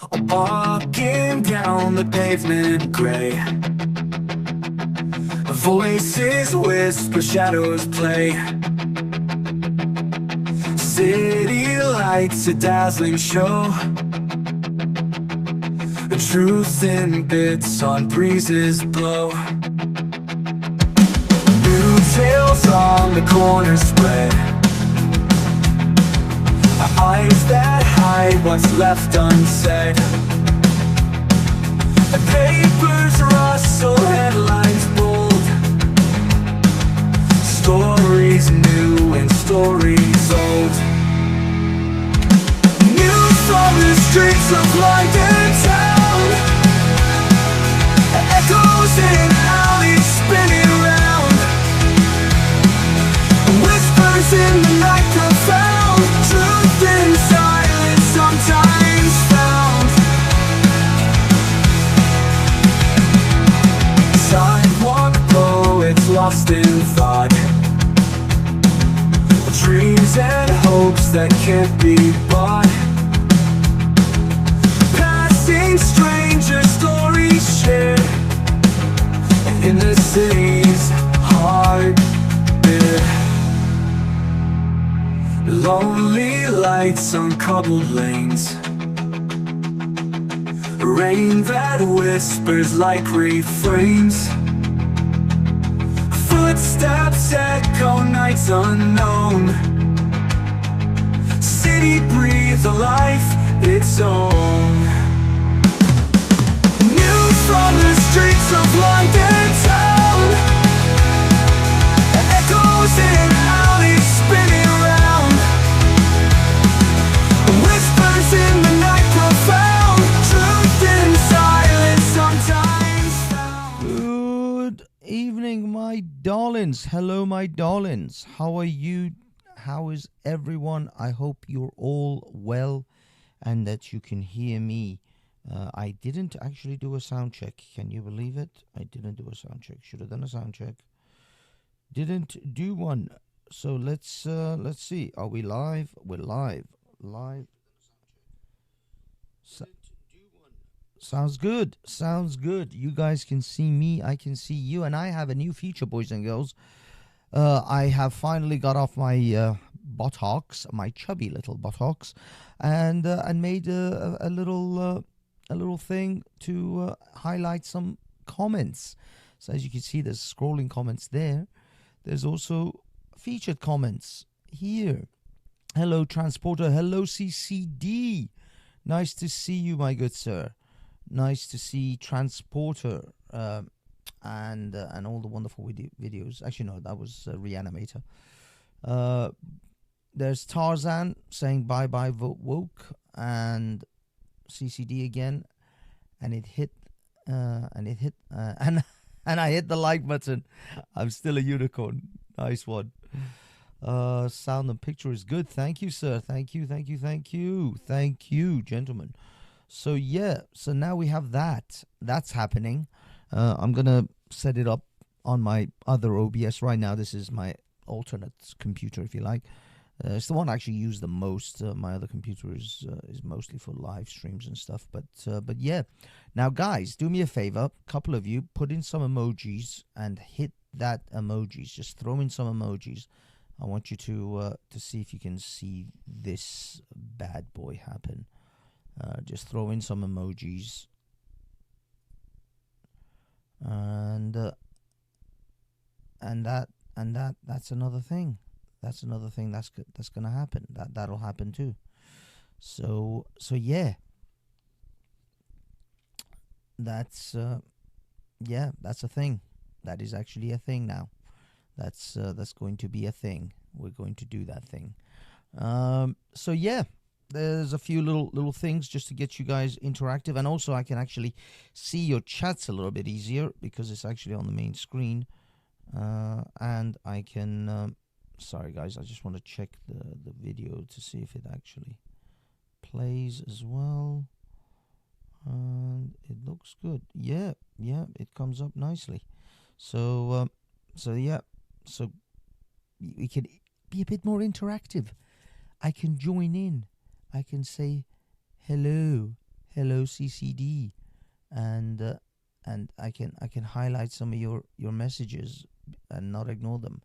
Walking down the pavement gray, voices whisper, shadows play. City lights, a dazzling show, truth in bits on breezes blow. New tales on the corner spread, eyes that hide what's left unsaid. Papers rustle, headlines bold, stories new and stories old. News from the streets of London town, echoes in alleys spinning round, whispers in the night profound, truth in silence sometimes found. Sidewalk poets lost in thought, dreams and hopes that can't be bought. Passing strangers, stories shared in the city's heartbeat. Lonely lights on cobbled lanes, rain that whispers like refrains. Footsteps echo nights unknown, city breathes a life its own. News from the streets of London town, echoes in alleys spinning round, whispers in the night profound, truth in silence sometimes found. Good evening, my darlings. Hello, my darlings. How are you? How is everyone? I hope you're all well and that you can hear me. I didn't actually do a sound check. Can you believe it? I didn't do a sound check. Should have done a sound check. Didn't do one. So let's see. Are we live? We're live. Live. Sounds good. Sounds good. You guys can see me. I can see you. And I have a new feature, boys and girls. I have finally got off my buttocks, my chubby little buttocks, and made a little thing to highlight some comments. So as you can see, there's scrolling comments there. There's also featured comments here. Hello, Transporter. Hello, CCD. Nice to see you, my good sir. Nice to see Transporter and all the wonderful videos. Actually, no, that was Reanimator. There's Tarzan saying bye-bye woke, and CCD again, and it hit and I hit the like button. I'm still a unicorn. Nice one. Sound and picture is good. Thank you, sir. Thank you, gentlemen. So yeah, so now we have that. That's happening. I'm gonna set it up on my other OBS right now. This is my alternate computer, if you like. It's the one I actually use the most. My other computer is mostly for live streams and stuff. But yeah, now guys, do me a favor. A couple of you put in some emojis and hit that emojis. Just throw in some emojis. I want you to see if you can see this bad boy happen. Just throw in some emojis, and that's another thing. That's another thing that's gonna happen. That'll happen too. So yeah. That's that's a thing. That is actually a thing now. That's going to be a thing. We're going to do that thing. So yeah. There's a few little things just to get you guys interactive, and also I can actually see your chats a little bit easier because it's actually on the main screen, and I can sorry guys, I just want to check the video to see if it actually plays as well, and it looks good. Yeah, it comes up nicely. So yeah, so we can be a bit more interactive. I can join in. I can say hello, hello CCD, and I can highlight some of your messages and not ignore them.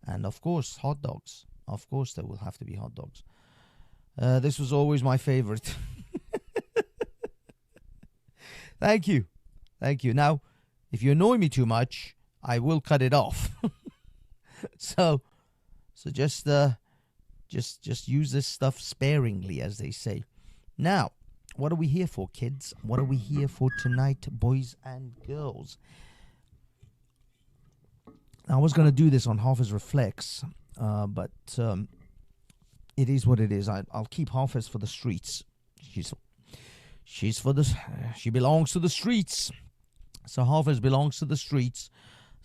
And of course, hot dogs. Of course, there will have to be hot dogs. This was always my favorite. Thank you. Now, if you annoy me too much, I will cut it off. so just use this stuff sparingly, as they say. Now, what are we here for, kids? What are we here for tonight, boys and girls? I was going to do this on Hafiz Reflex, but it is what it is. I'll keep Hafiz for the streets. She belongs to the streets. So Hafiz belongs to the streets.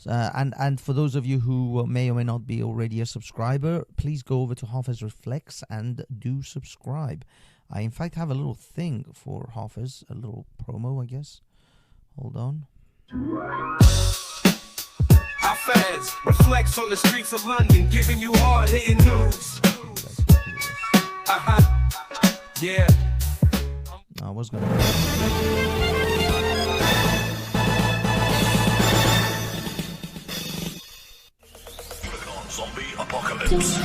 And for those of you who may or may not be already a subscriber, please go over to Hafiz Reflex and do subscribe. I, in fact, have a little thing for Hafiz, a little promo, I guess. Hold on. Hafiz Reflex on the streets of London, giving you hard-hitting news. Yeah. I was going to... Zombie apocalypse.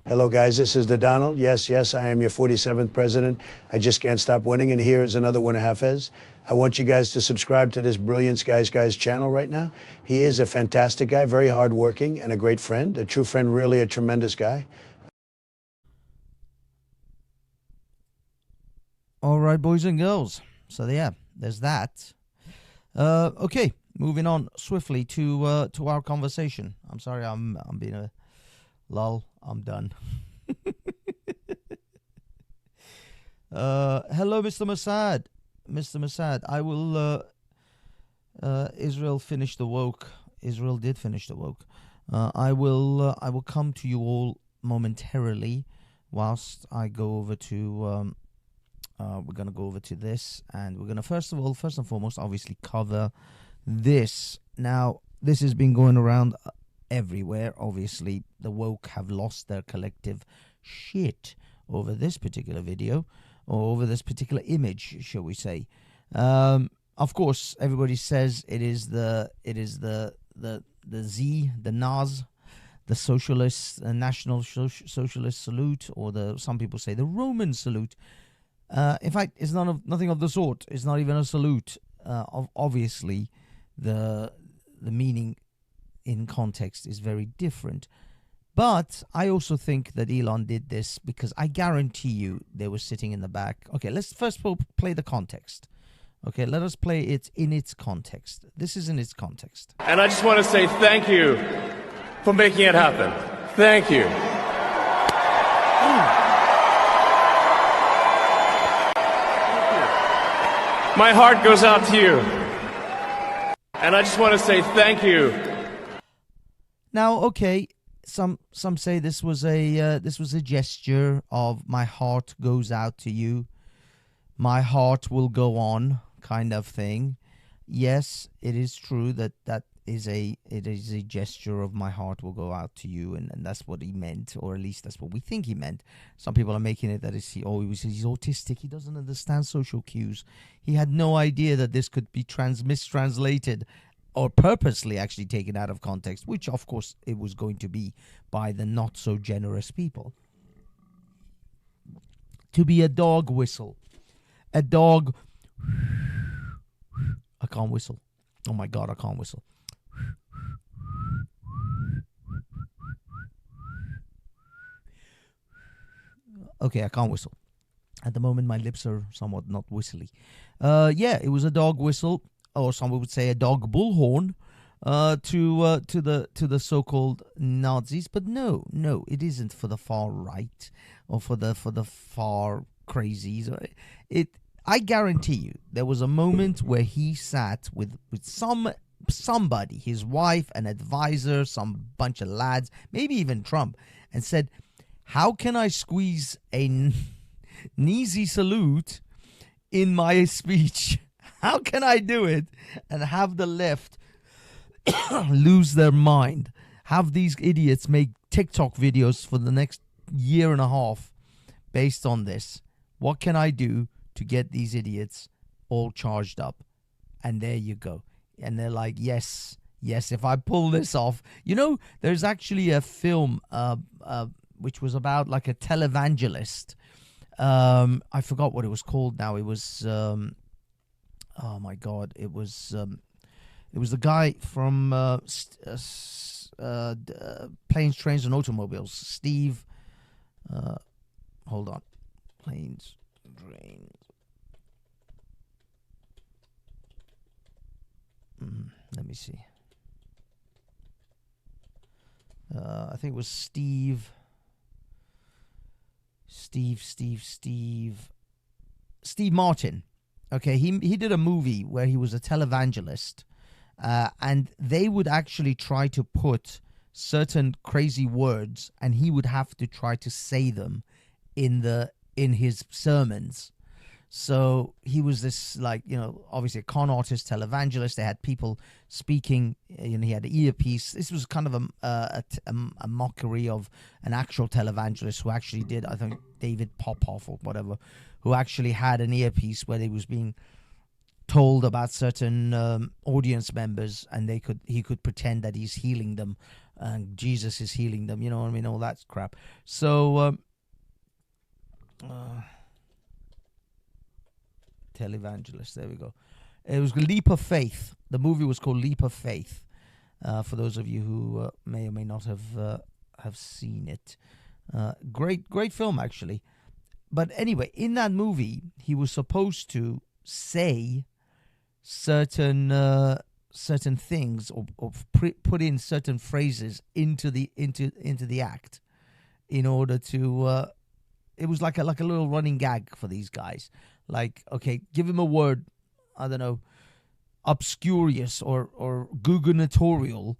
Hello, guys. This is the Donald. Yes, I am your 47th president. I just can't stop winning, and here is another one of Hafez. I want you guys to subscribe to this Brilliance Guys channel right now. He is a fantastic guy, very hardworking, and a great friend. A true friend, really a tremendous guy. All right, boys and girls. So yeah, there's that. Okay, moving on swiftly to our conversation. I'm sorry, I'm being a lull. I'm done. Hello, Mr. Mossad. Mr. Mossad, I will. Israel finished the woke. Israel did finish the woke. I will come to you all momentarily, whilst I go over to. We're going to go over to this, and we're going to first and foremost, obviously cover this. Now, this has been going around everywhere. Obviously, the woke have lost their collective shit over this particular video, or over this particular image, shall we say. Of course, everybody says it is the Naz, the socialist, national socialist salute, or some people say the Roman salute. In fact, it's nothing of the sort. It's not even a salute. Obviously, the meaning in context is very different. But I also think that Elon did this because I guarantee you they were sitting in the back. Okay, let's first play the context. Okay, let us play it in its context. This is in its context. And I just want to say thank you for making it happen. Thank you. My heart goes out to you. And I just want to say thank you. Now, okay, some say this was a gesture of my heart goes out to you. My heart will go on kind of thing. Yes, it is true that is a gesture of my heart will go out to you, and that's what he meant, or at least that's what we think he meant. Some people are making it that he's autistic, he doesn't understand social cues. He had no idea that this could be mistranslated or purposely actually taken out of context, which of course it was going to be by the not so generous people. To be a dog whistle. A dog. I can't whistle. Oh my God, I can't whistle. Okay, I can't whistle. At the moment, my lips are somewhat not whistly. Yeah, it was a dog whistle, or some would say a dog bullhorn, to the so-called Nazis. But no, it isn't for the far right or for the far crazies. I guarantee you, there was a moment where he sat with somebody, his wife, an advisor, some bunch of lads, maybe even Trump, and said, how can I squeeze a Nazi salute in my speech? How can I do it and have the left lose their mind? have these idiots make TikTok videos for the next year and a half based on this. What can I do to get these idiots all charged up? And there you go. And they're like, yes, if I pull this off. You know, there's actually a film which was about like a televangelist. I forgot what it was called now. It was, oh my God, it was the guy from Planes, Trains, and Automobiles. Steve, hold on. Planes, Trains. Let me see. I think it was Steve Martin. Okay, he did a movie where he was a televangelist, and they would actually try to put certain crazy words, and he would have to try to say them in his sermons. So he was this, like, you know, obviously a con artist, televangelist. They had people speaking, you know, he had an earpiece. This was kind of a mockery of an actual televangelist who actually did, I think, David Popoff or whatever, who actually had an earpiece where he was being told about certain audience members, and he could pretend that he's healing them, and Jesus is healing them, you know what I mean, all that crap. So televangelist, there we go. It was Leap of Faith. The movie was called Leap of Faith, for those of you who may or may not have seen it. Great film, actually. But anyway, in that movie, he was supposed to say certain things, or put in certain phrases into the act, in order to. It was like a little running gag for these guys. Like, okay, give him a word, I don't know, obscurious or gubernatorial,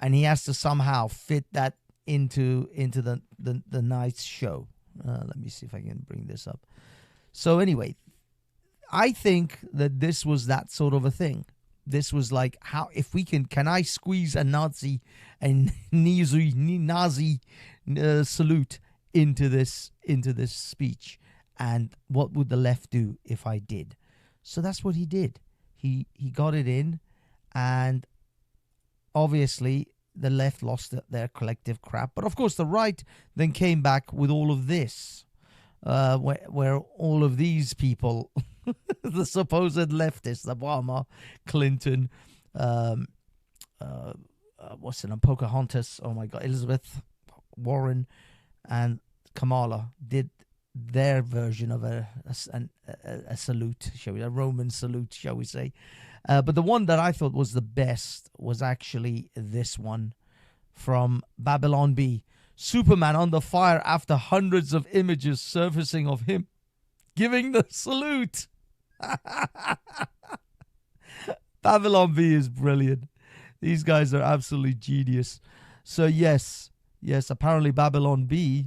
and he has to somehow fit that into the night's show. Let me see if I can bring this up. So anyway, I think that this was that sort of a thing. This was like, how, if we can I squeeze a Nazi salute into this speech, and what would the left do if I did? So that's what he did. He got it in, and obviously the left lost their collective crap. But of course the right then came back with all of this, where all of these people, the supposed leftists, Obama, Clinton, what's her name, Pocahontas, oh my God, Elizabeth Warren, and Kamala did their version of a salute, shall we, a Roman salute, shall we say. But the one that I thought was the best was actually this one from Babylon Bee. Superman under fire after hundreds of images surfacing of him giving the salute. Babylon Bee is brilliant. These guys are absolutely genius. So yes, apparently Babylon Bee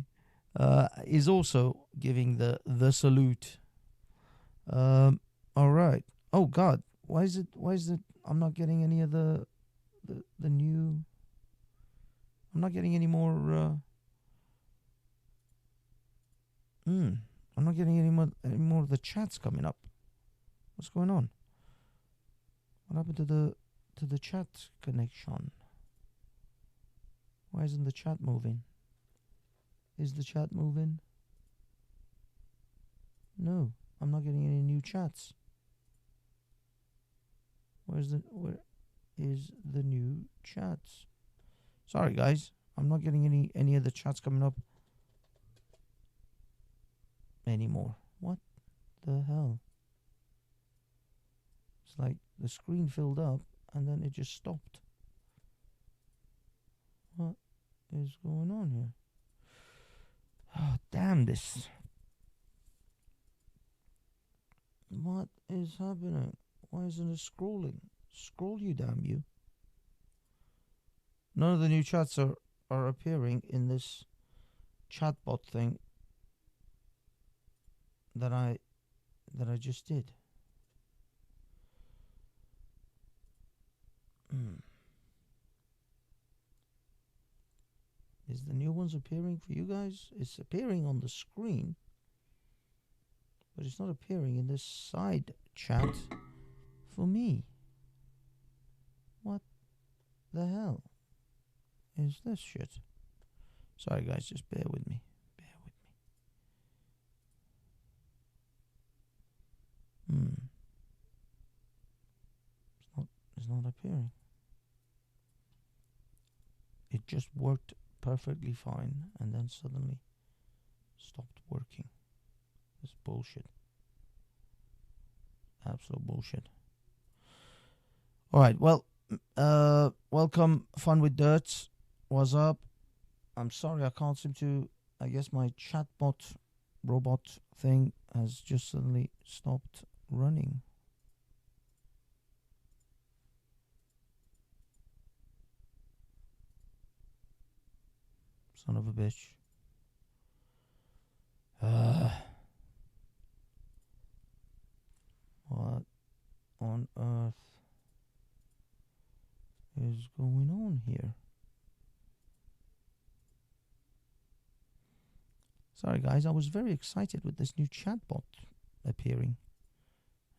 is also giving the salute. All right. Oh God, why is it? I'm not getting any of the new. I'm not getting any more. I'm not getting any more of the chats coming up. What's going on? What happened to the chat connection? Why isn't the chat moving? Is the chat moving? No, I'm not getting any new chats. Where is the new chats? Sorry guys, I'm not getting any of the chats coming up anymore. What the hell? It's like the screen filled up and then it just stopped. What is going on here? Oh, damn this. What is happening? Why isn't it scrolling? Scroll, you damn you. None of the new chats are appearing in this chatbot thing that I just did. Is the new ones appearing for you guys? It's appearing on the screen, but it's not appearing in this side chat for me. What the hell is this shit? Sorry guys, just bear with me. Bear with me. It's not appearing. It just worked perfectly fine and then suddenly stopped working. It's bullshit. Absolute bullshit. Alright, well, welcome, Fun with Dirt. What's up? I'm sorry I can't seem to, I guess my chatbot robot thing has just suddenly stopped running. Son of a bitch. What on earth is going on here? Sorry guys, I was very excited with this new chatbot appearing,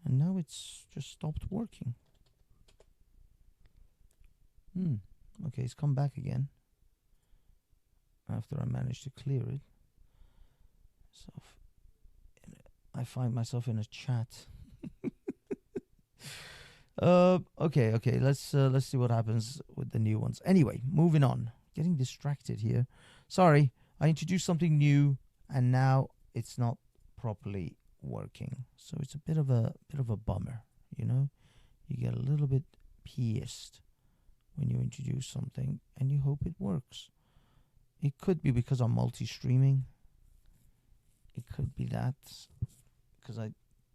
and now it's just stopped working. Okay, it's come back again after I managed to clear it. So I find myself in a chat. Okay, let's see what happens with the new ones. Anyway, moving on. Getting distracted here. Sorry, I introduced something new and now it's not properly working. So it's a bit of a bummer, you know? You get a little bit pissed when you introduce something and you hope it works. It could be because I'm multi-streaming. It could be that because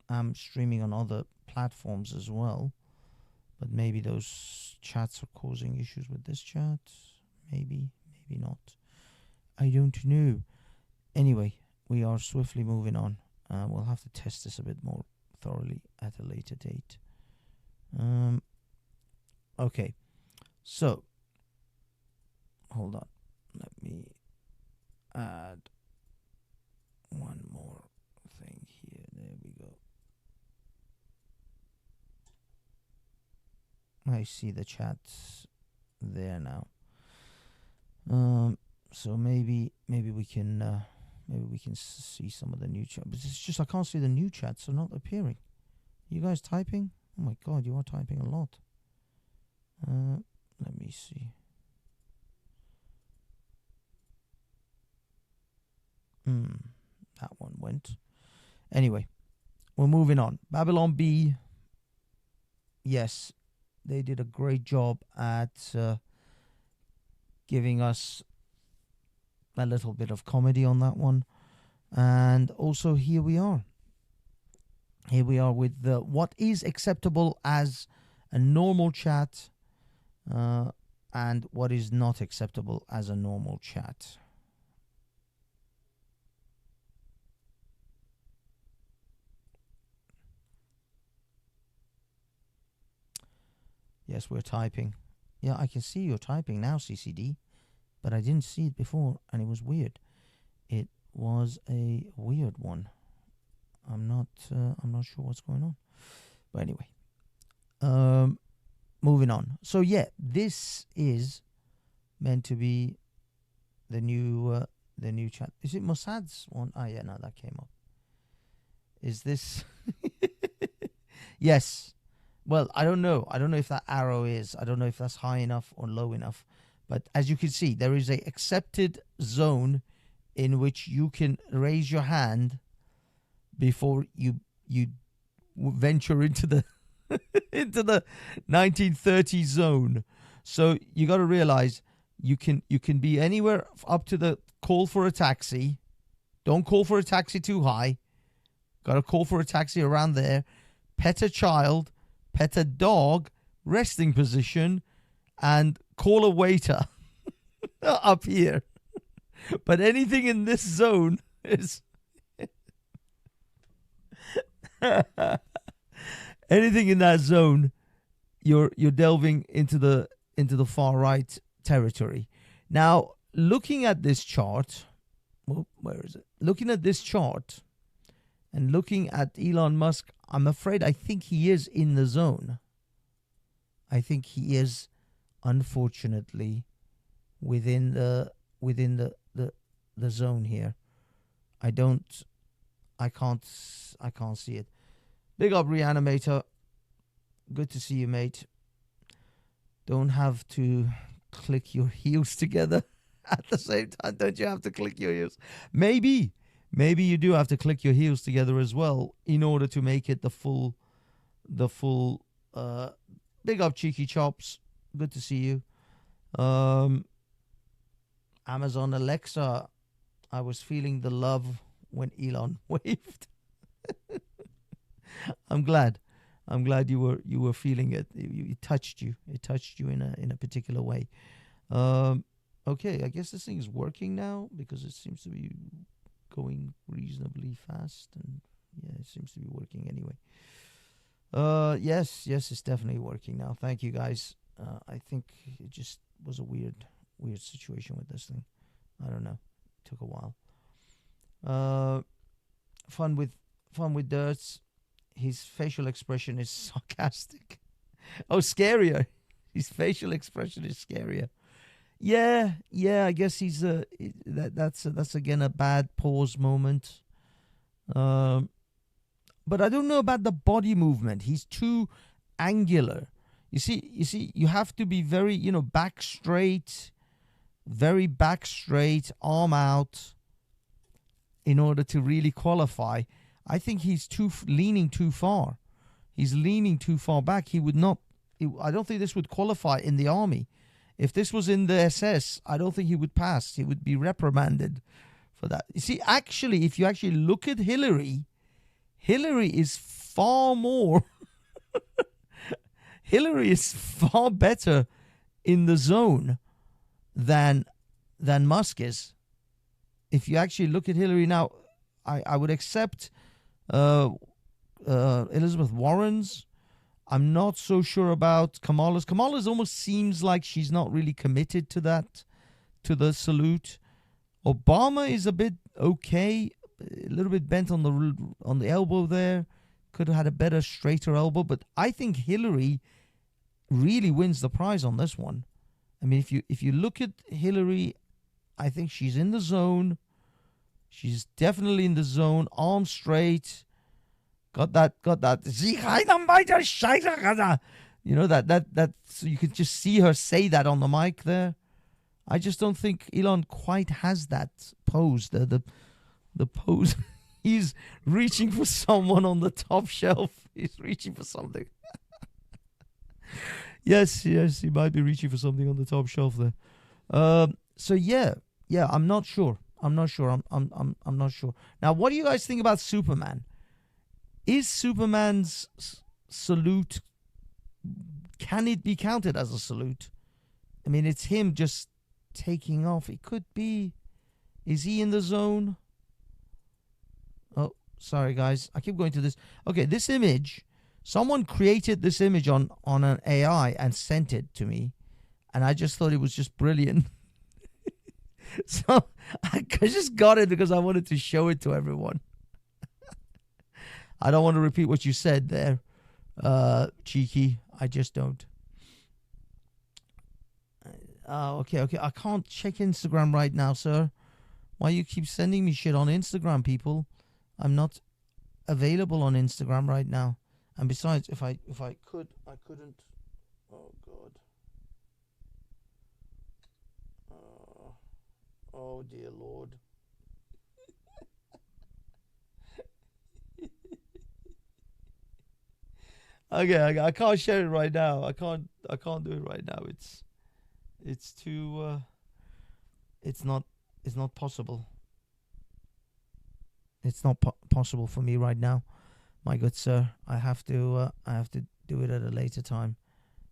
I'm streaming on other platforms as well. But maybe those chats are causing issues with this chat. Maybe not. I don't know. Anyway, we are swiftly moving on. We'll have to test this a bit more thoroughly at a later date. Okay. So, hold on. Let me add one more thing here. There we go. I see the chat there now. So maybe we can see some of the new chat. But it's just I can't see the new chats are not appearing. You guys typing? Oh my god, you are typing a lot. Let me see. That one went. Anyway, we're moving on. Babylon Bee. Yes, they did a great job at giving us a little bit of comedy on that one. And also here we are. Here we are with what is acceptable as a normal chat and what is not acceptable as a normal chat. Yes, we're typing. Yeah, I can see you're typing now, CCD. But I didn't see it before, and it was weird. It was a weird one. I'm not sure what's going on. But anyway, moving on. So yeah, this is meant to be the new chat. Is it Mossad's one? Ah, yeah, no, that came up. Is this? Yes. Well, I don't know. I don't know if that arrow is. I don't know if that's high enough or low enough. But as you can see, there is a accepted zone in which you can raise your hand before you venture into the into the 1930s zone. So you got to realize you can be anywhere up to the call for a taxi. Don't call for a taxi too high. Got to call for a taxi around there. Pet a child. Pet a dog, resting position, and call a waiter up here. But anything in this zone is anything in that zone, you're delving into the far right territory. Now, looking at this chart, well, where is it? Looking at this chart and looking at Elon Musk, I'm afraid I think he is in the zone. I think he is, unfortunately, within the zone here. I can't see it. Big up, Reanimator. Good to see you, mate. Don't have to click your heels together at the same time. Don't you have to click your heels? Maybe you do have to click your heels together as well in order to make it the full big up, Cheeky Chops. Good to see you. Amazon Alexa, I was feeling the love when Elon waved. I'm glad you were feeling it. It touched you. It touched you in a particular way. Okay, I guess this thing is working now because it seems to be going reasonably fast, and yeah, it seems to be working anyway. Yes, it's definitely working now. Thank you, guys. I think it just was a weird situation with this thing. I don't know. It took a while. Fun with Dirts. His facial expression is sarcastic. Oh, scarier. His facial expression is scarier. Yeah. I guess he's that's again a bad pause moment. But I don't know about the body movement. He's too angular. You see, you have to be very, back straight, very back straight, arm out, in order to really qualify. I think he's leaning too far. He's leaning too far back. He would not. I don't think this would qualify in the army. If this was in the SS, I don't think he would pass. He would be reprimanded for that. You see, actually, if you actually look at Hillary is far more. Hillary is far better in the zone than Musk is. If you actually look at Hillary now, I would accept Elizabeth Warren's. I'm not so sure about Kamala's. Kamala's almost seems like she's not really committed to that, to the salute. Obama is a bit okay, a little bit bent on the elbow there. Could have had a better, straighter elbow, but I think Hillary really wins the prize on this one. I mean, if you look at Hillary, I think she's in the zone. She's definitely in the zone. Arm straight. Got that. You know, that so you could just see her say that on the mic there. I just don't think Elon quite has that pose. The pose. He's reaching for someone on the top shelf. He's reaching for something. Yes, he might be reaching for something on the top shelf there. So yeah, I'm not sure. I'm not sure. Now, what do you guys think about Superman? Is Superman's salute, can it be counted as a salute? I mean, it's him just taking off. It could be. Is he in the zone? Oh, sorry, guys. I keep going to this. Okay, this image. Someone created this image on an AI and sent it to me. And I just thought it was just brilliant. So I just got it because I wanted to show it to everyone. I don't want to repeat what you said there, Cheeky. I just don't. Okay. I can't check Instagram right now, sir. Why you keep sending me shit on Instagram, people? I'm not available on Instagram right now. And besides, if I could, I couldn't. Oh God. Oh dear Lord. Okay, I can't share it right now. I can't do it right now. It's too. It's not possible. It's not possible for me right now, my good sir. I have to do it at a later time.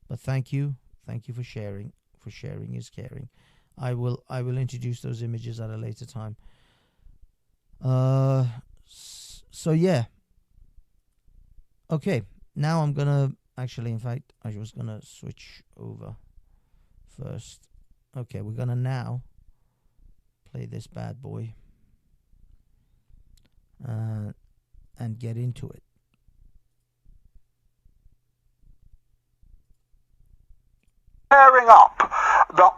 But thank you for sharing. For sharing is caring. I will introduce those images at a later time. So yeah. Okay, now I'm gonna in fact, I was gonna switch over first. Okay, we're gonna now play this bad boy and get into it. Tearing up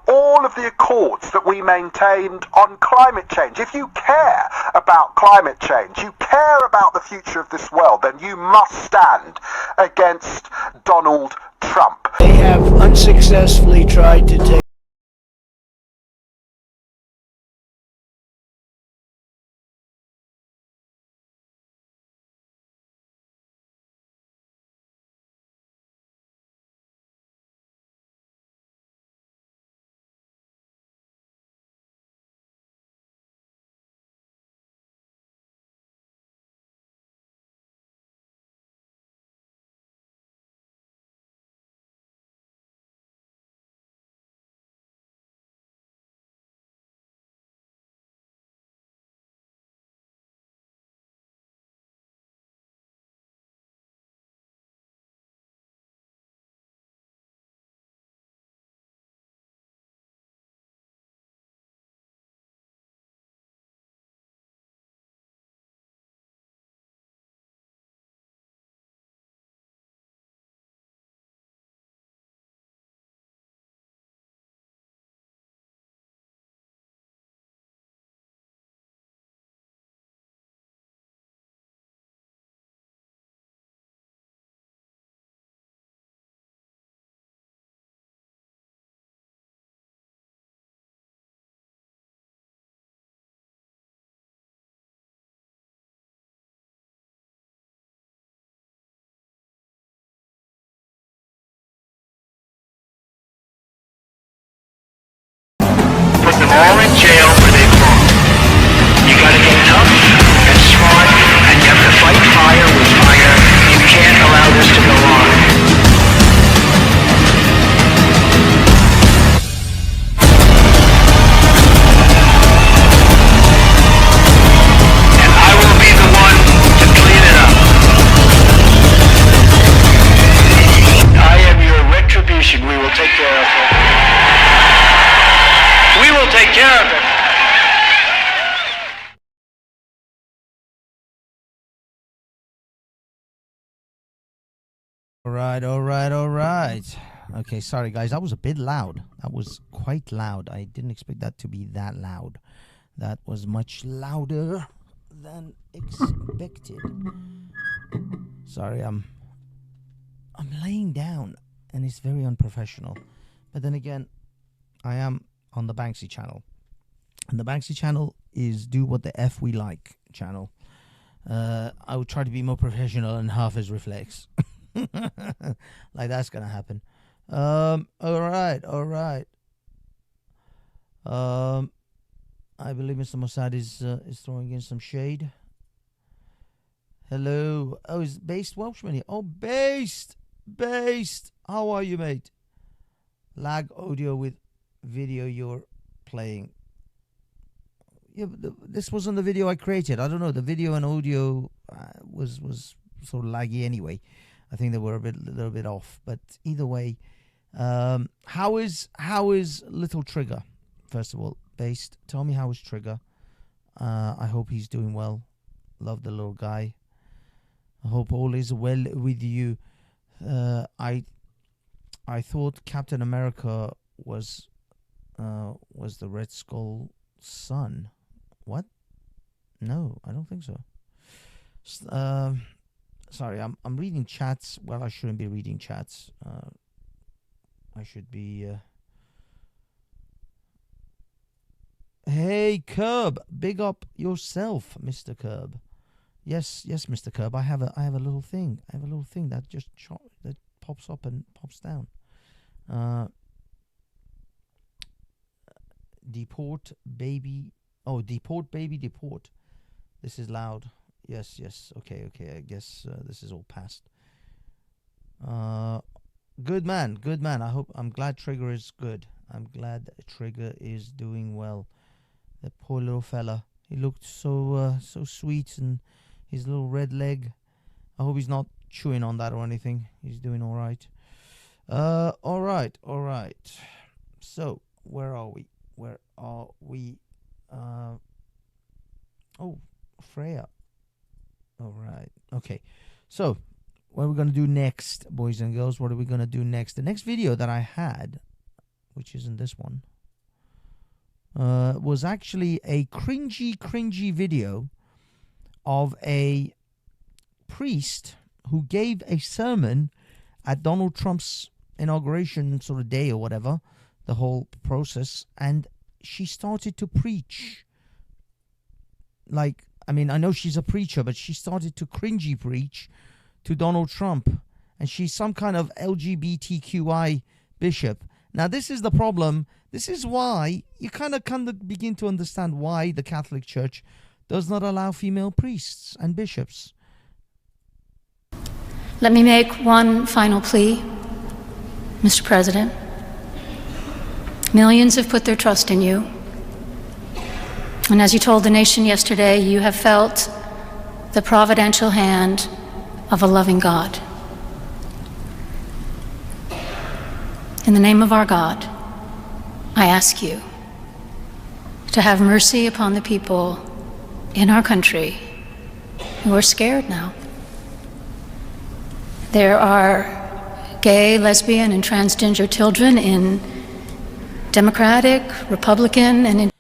all of the accords that we maintained on climate change. If you care about climate change, you care about the future of this world, then you must stand against Donald Trump. They have unsuccessfully tried to take put them all in jail where they belong. You gotta get tough and smart, and you have to fight fire with fire. You can't allow this to go on. And I will be the one to clean it up. I am your retribution. We will take care of it. We will take care of it. All right. Okay, sorry guys, that was a bit loud. That was quite loud. I didn't expect that to be that loud. That was much louder than expected. Sorry, I'm laying down and it's very unprofessional. But then again, I am on the Banksy channel. And the Banksy channel is do what the F we like channel. I would try to be more professional and half as reflex. Like that's gonna happen. All right. I believe Mr. Mossad is throwing in some shade. Hello. Oh, is Based Welshman here? Oh, Based. How are you, mate? Lag audio with video you're playing. Yeah, but this wasn't the video I created. I don't know. The video and audio was sort of laggy anyway. I think they were a little bit off. But either way, how is Little Trigger? First of all, Based. Tell me how is Trigger. I hope he's doing well. Love the little guy. I hope all is well with you. I thought Captain America was the Red Skull's son. What? No, I don't think so. Sorry, I'm reading chats. Well, I shouldn't be reading chats. I should be. Hey, Curb, big up yourself, Mr. Curb. Yes, Mr. Curb. I have a little thing. I have a little thing that just that pops up and pops down. Deport baby. Oh, deport baby, deport. This is loud. Yes. Okay. I guess this is all past. Good man. I'm glad Trigger is good. I'm glad Trigger is doing well. The poor little fella. He looked so sweet, and his little red leg. I hope he's not chewing on that or anything. He's doing all right. All right. So where are we? So, what are we going to do next, boys and girls? What are we going to do next? The next video that I had, which isn't this one, was actually a cringy video of a priest who gave a sermon at Donald Trump's inauguration sort of day or whatever, the whole process, and she started to preach. Like, I mean, I know she's a preacher, but she started to cringy preach to Donald Trump, and she's some kind of LGBTQI bishop. Now, this is the problem. This is why you kind of begin to understand why the Catholic Church does not allow female priests and bishops. Let me make one final plea, Mr. President. Millions have put their trust in you. And as you told the nation yesterday, you have felt the providential hand of a loving God. In the name of our God, I ask you to have mercy upon the people in our country who are scared now. There are gay, lesbian, and transgender children in Democratic, Republican, and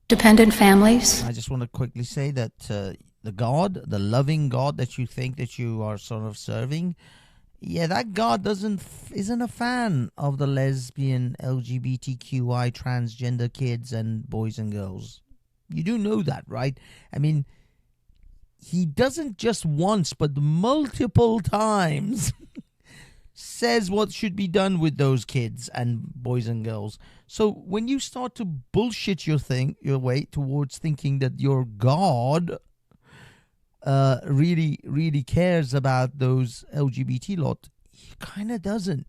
independent families. I just want to quickly say that the God, the loving God that you think that you are sort of serving, yeah, that God isn't a fan of the lesbian, LGBTQI, transgender kids and boys and girls. You do know that, right? I mean, he doesn't just once, but multiple times says what should be done with those kids and boys and girls. So when you start to bullshit your way towards thinking that your God really cares about those LGBT lot, he kind of doesn't.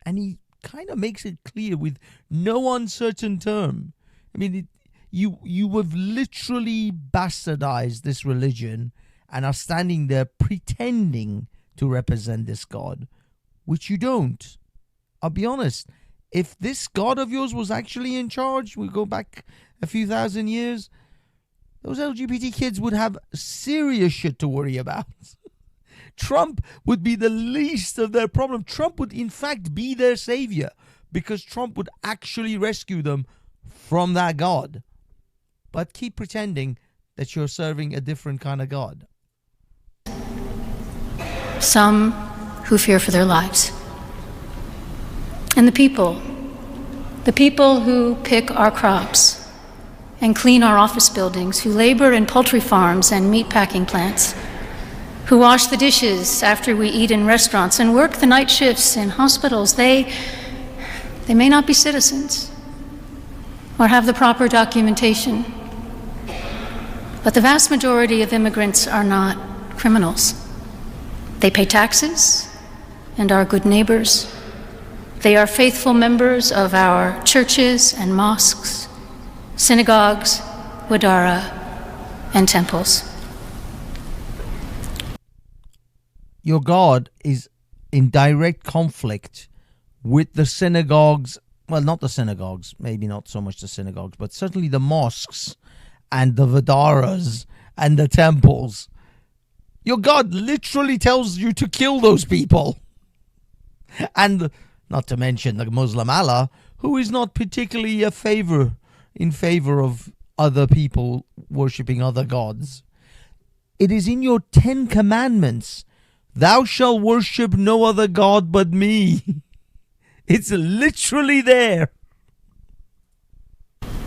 And he kind of makes it clear with no uncertain term. I mean, you have literally bastardized this religion and are standing there pretending to represent this God, which you don't. I'll be honest, if this God of yours was actually in charge, we go back a few thousand years, those LGBT kids would have serious shit to worry about. Trump would be the least of their problem. Trump would in fact be their savior, because Trump would actually rescue them from that God. But keep pretending that you're serving a different kind of God. Some who fear for their lives. And the people who pick our crops and clean our office buildings, who labor in poultry farms and meat packing plants, who wash the dishes after we eat in restaurants and work the night shifts in hospitals, they may not be citizens or have the proper documentation, but the vast majority of immigrants are not criminals. They pay taxes and are good neighbors. They are faithful members of our churches and mosques, synagogues, wadara, and temples. Your God is in direct conflict with the synagogues, well, not the synagogues, maybe not so much the synagogues, but certainly the mosques and the vadaras and the temples. Your God literally tells you to kill those people. And not to mention the Muslim Allah, who is not particularly in favor of other people worshipping other gods. It is in your 10 commandments, thou shalt worship no other God but me. It's literally there.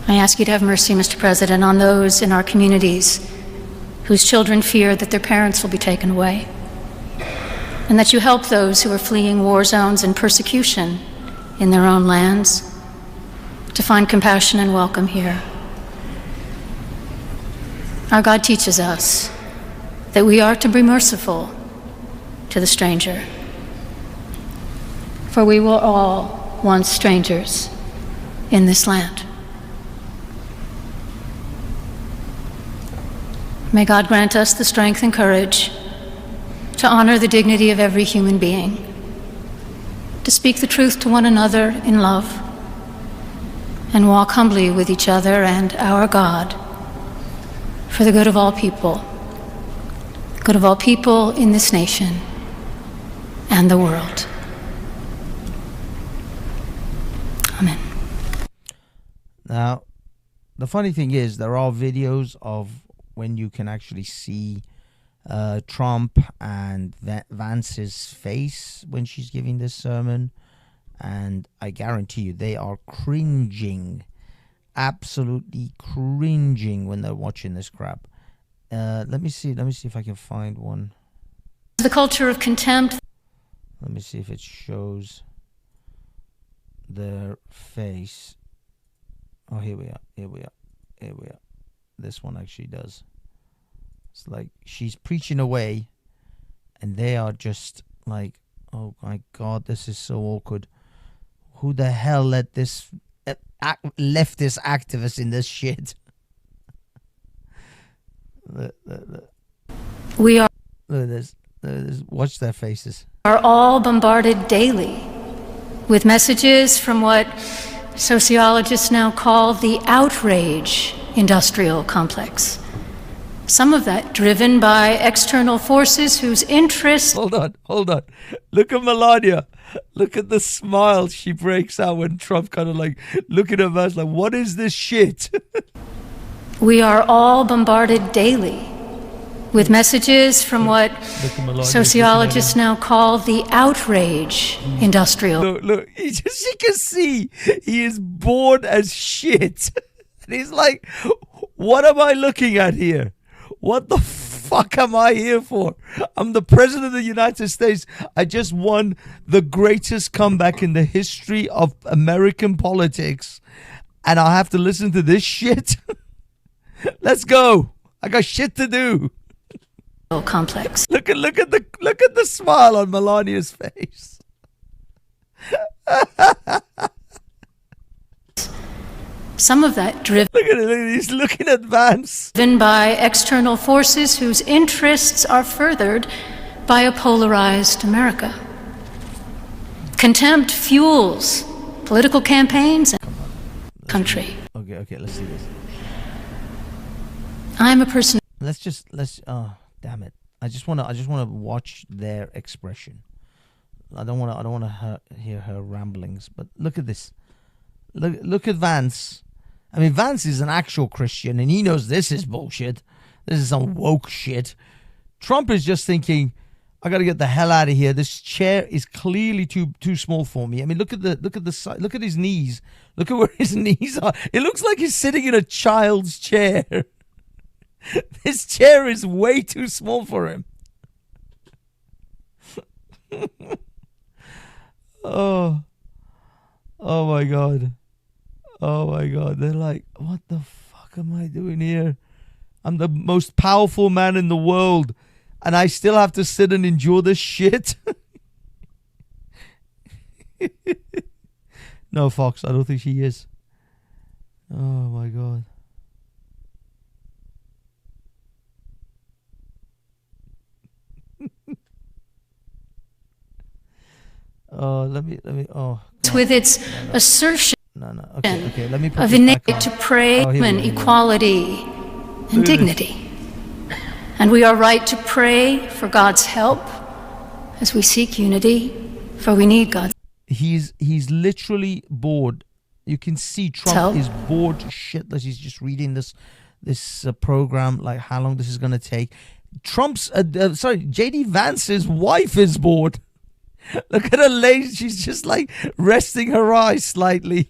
I ask you to have mercy, Mr. President, on those in our communities whose children fear that their parents will be taken away, and that you help those who are fleeing war zones and persecution in their own lands to find compassion and welcome here. Our God teaches us that we are to be merciful to the stranger, for we were all once strangers in this land. May God grant us the strength and courage to honor the dignity of every human being, to speak the truth to one another in love, and walk humbly with each other and our God for the good of all people, good of all people in this nation and the world. Amen. Now, the funny thing is, there are videos of when you can actually see Trump and Vance's face when she's giving this sermon, and I guarantee you they are cringing, absolutely cringing when they're watching this crap. Let me see if I can find one. The culture of contempt. Let me see if it shows their face. Oh, here we are. This one actually does. It's like she's preaching away, and they are just like, oh my God, this is so awkward. Who the hell let this leftist activist in this shit? Look. We are. Look at this. Watch their faces. Are all bombarded daily with messages from what sociologists now call the outrage industrial complex. Some of that driven by external forces whose interests... Hold on. Look at Melania. Look at the smile she breaks out when Trump kind of like, look at her face like, what is this shit? We are all bombarded daily with messages from what sociologists now call the outrage industrial. Look, you can see he is bored as shit. And he's like, what am I looking at here? What the fuck am I here for? I'm the president of the United States. I just won the greatest comeback in the history of American politics. And I have to listen to this shit? Let's go. I got shit to do. Complex. Look at the smile on Melania's face. Some of that driven Look at it. He's looking at Vance. by external forces whose interests are furthered by a polarized America. Contempt fuels political campaigns and country. Okay, let's see this. I'm a person. Oh, damn it. I just want to watch their expression. I don't want to hear her ramblings, but look at this. Look at Vance. I mean, Vance is an actual Christian, and he knows this is bullshit. This is some woke shit. Trump is just thinking, I got to get the hell out of here. This chair is clearly too small for me. I mean, look at his knees. Look at where his knees are. It looks like he's sitting in a child's chair. This chair is way too small for him. Oh my God. Oh my God. They're like, what the fuck am I doing here? I'm the most powerful man in the world, and I still have to sit and endure this shit? No, Fox, I don't think she is. Oh my God. Let me. Oh. With its assertion No. Okay. Let me put of this innate back on. to pray Oh, here we and go. equality and dignity. And we are right to pray for God's help as we seek unity, for we need God's He's literally bored. You can see Trump help. is bored shitless. He's just reading this program, like how long this is going to take. JD Vance's wife is bored. Look at her lady. She's just like resting her eyes slightly.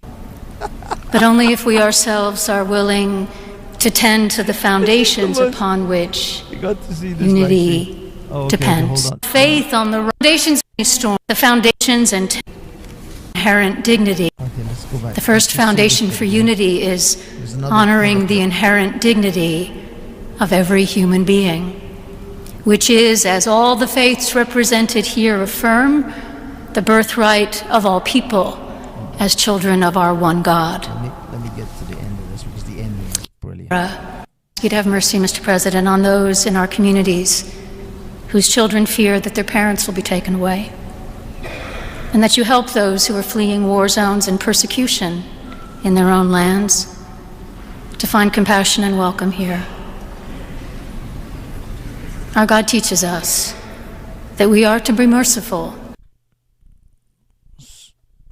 But only if we ourselves are willing to tend to the foundations upon which You got to see this. unity Okay, depends. hold on. Faith on the foundations of storm, the foundations and inherent dignity. Okay, let's go back. The first foundation for unity is another honoring the inherent dignity of every human being, which is, as all the faiths represented here affirm, the birthright of all people as children of our one God. Let me get to the end of this, because the ending is brilliant. You'd have mercy, Mr. President, on those in our communities whose children fear that their parents will be taken away, and that you help those who are fleeing war zones and persecution in their own lands to find compassion and welcome here. Our God teaches us that we are to be merciful.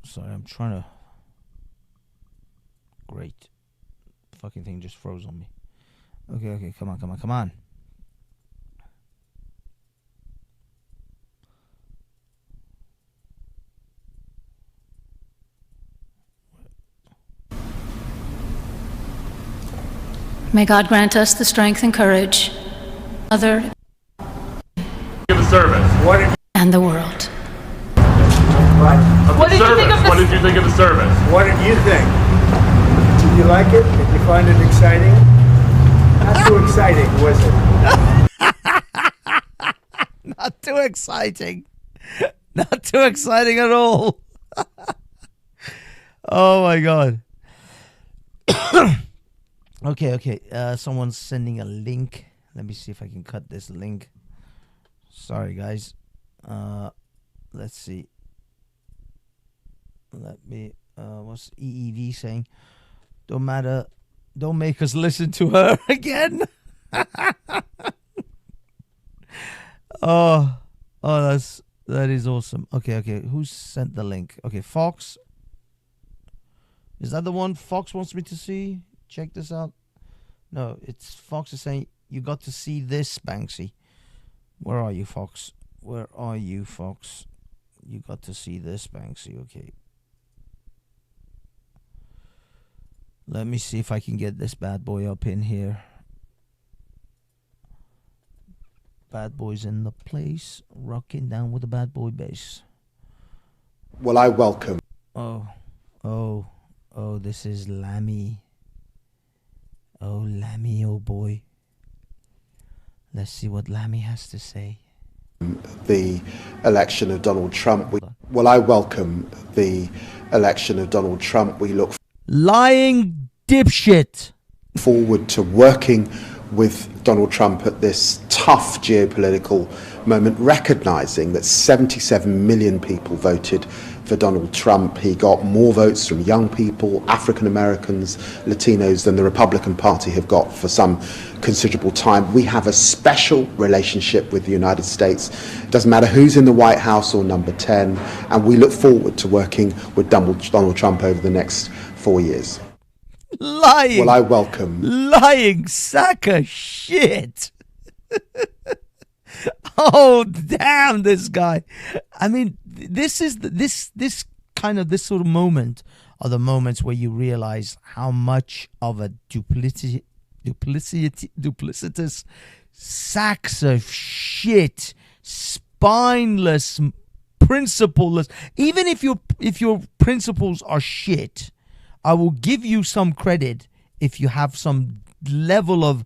Sorry, I'm trying to... Great. Fucking thing just froze on me. Okay, come on. May God grant us the strength and courage, other The service. and the world. What did you think of the What did you think of the service? What did you think? Did you like it? Did you find it exciting? Not too exciting, was it? Not too exciting. Not too exciting at all. Oh my god. Okay. Someone's sending a link. Let me see if I can cut this link. Sorry, guys. Let's see. Let me. What's EEV saying? Don't matter. Don't make us listen to her again. Oh, that is awesome. Okay. Who sent the link? Okay, Fox. Is that the one Fox wants me to see? Check this out. No, it's Fox is saying you got to see this, Banksy. Where are you, Fox? You got to see this, Banksy. Okay. Let me see if I can get this bad boy up in here. Bad boy's in the place, rocking down with the bad boy bass. Well, I welcome. Oh, this is Lammy. Oh, Lammy, oh boy. Let's see what Lammy has to say. The election of Donald Trump. Well, I welcome the election of Donald Trump. We look Lying dipshit. forward to working with Donald Trump at this tough geopolitical moment, recognizing that 77 million people voted for Donald Trump. He got more votes from young people, African Americans, Latinos than the Republican Party have got for some considerable time. We have a special relationship with the United States. It doesn't matter who's in the White House or number 10, and we look forward to working with Donald Trump over the next 4 years. Lying. Well, I welcome. Lying sack of shit. Oh, damn this guy. I mean, this is this sort of moment are the moments where you realize how much of a duplicitous sacks of shit, spineless, principleless. Even if your principles are shit, I will give you some credit if you have some level of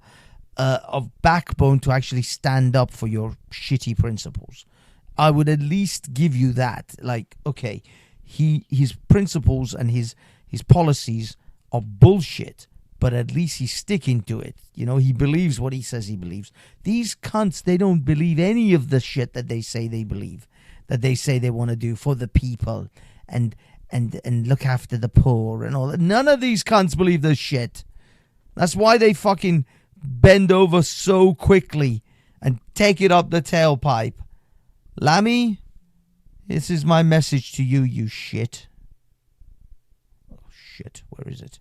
backbone to actually stand up for your shitty principles. I would at least give you that. Like, okay, his principles and his policies are bullshit, but at least he's sticking to it. You know, he believes what he says he believes. These cunts, they don't believe any of the shit that they say they believe, that they say they want to do for the people and look after the poor and all that. None of these cunts believe this shit. That's why they fucking bend over so quickly and take it up the tailpipe. Lammy, this is my message to you, you shit. Oh, shit. Where is it?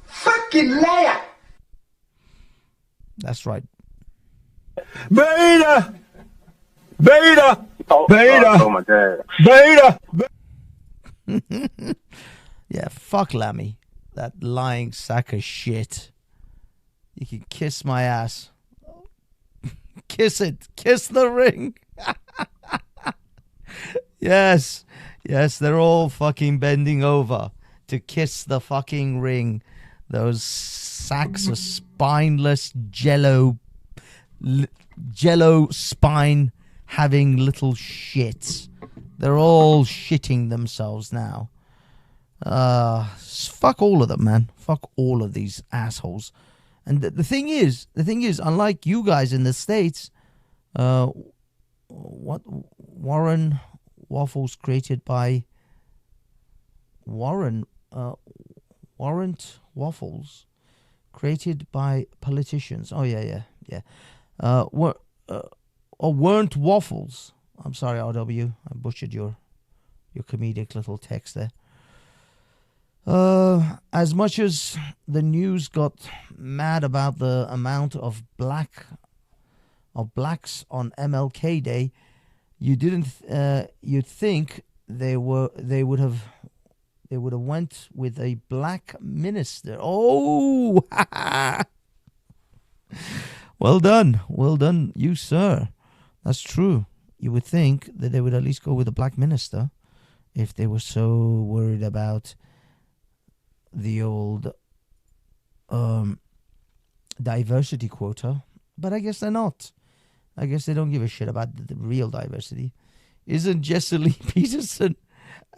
Fucking liar! That's right. Beta! Beta! Beta! Oh my god. Beta! Yeah, fuck Lammy. That lying sack of shit. You can kiss my ass. Kiss it. Kiss the ring. Yes. Yes, they're all fucking bending over to kiss the fucking ring. Those sacks of spineless jello spine having little shits. They're all shitting themselves now. Fuck all of them, man. Fuck all of these assholes. And the thing is, unlike you guys in the States, what Warren Waffles created by Warren, Warrant waffles created by politicians. Oh yeah. Weren't waffles. I'm sorry, RW. I butchered your comedic little text there. As much as the news got mad about the amount of blacks on MLK Day, you'd think they would have went with a black minister. Oh, well done, you sir. That's true. You would think that they would at least go with a black minister if they were so worried about the old diversity quota. But I guess they're not. I guess they don't give a shit about the real diversity. Isn't Jesse Lee Peterson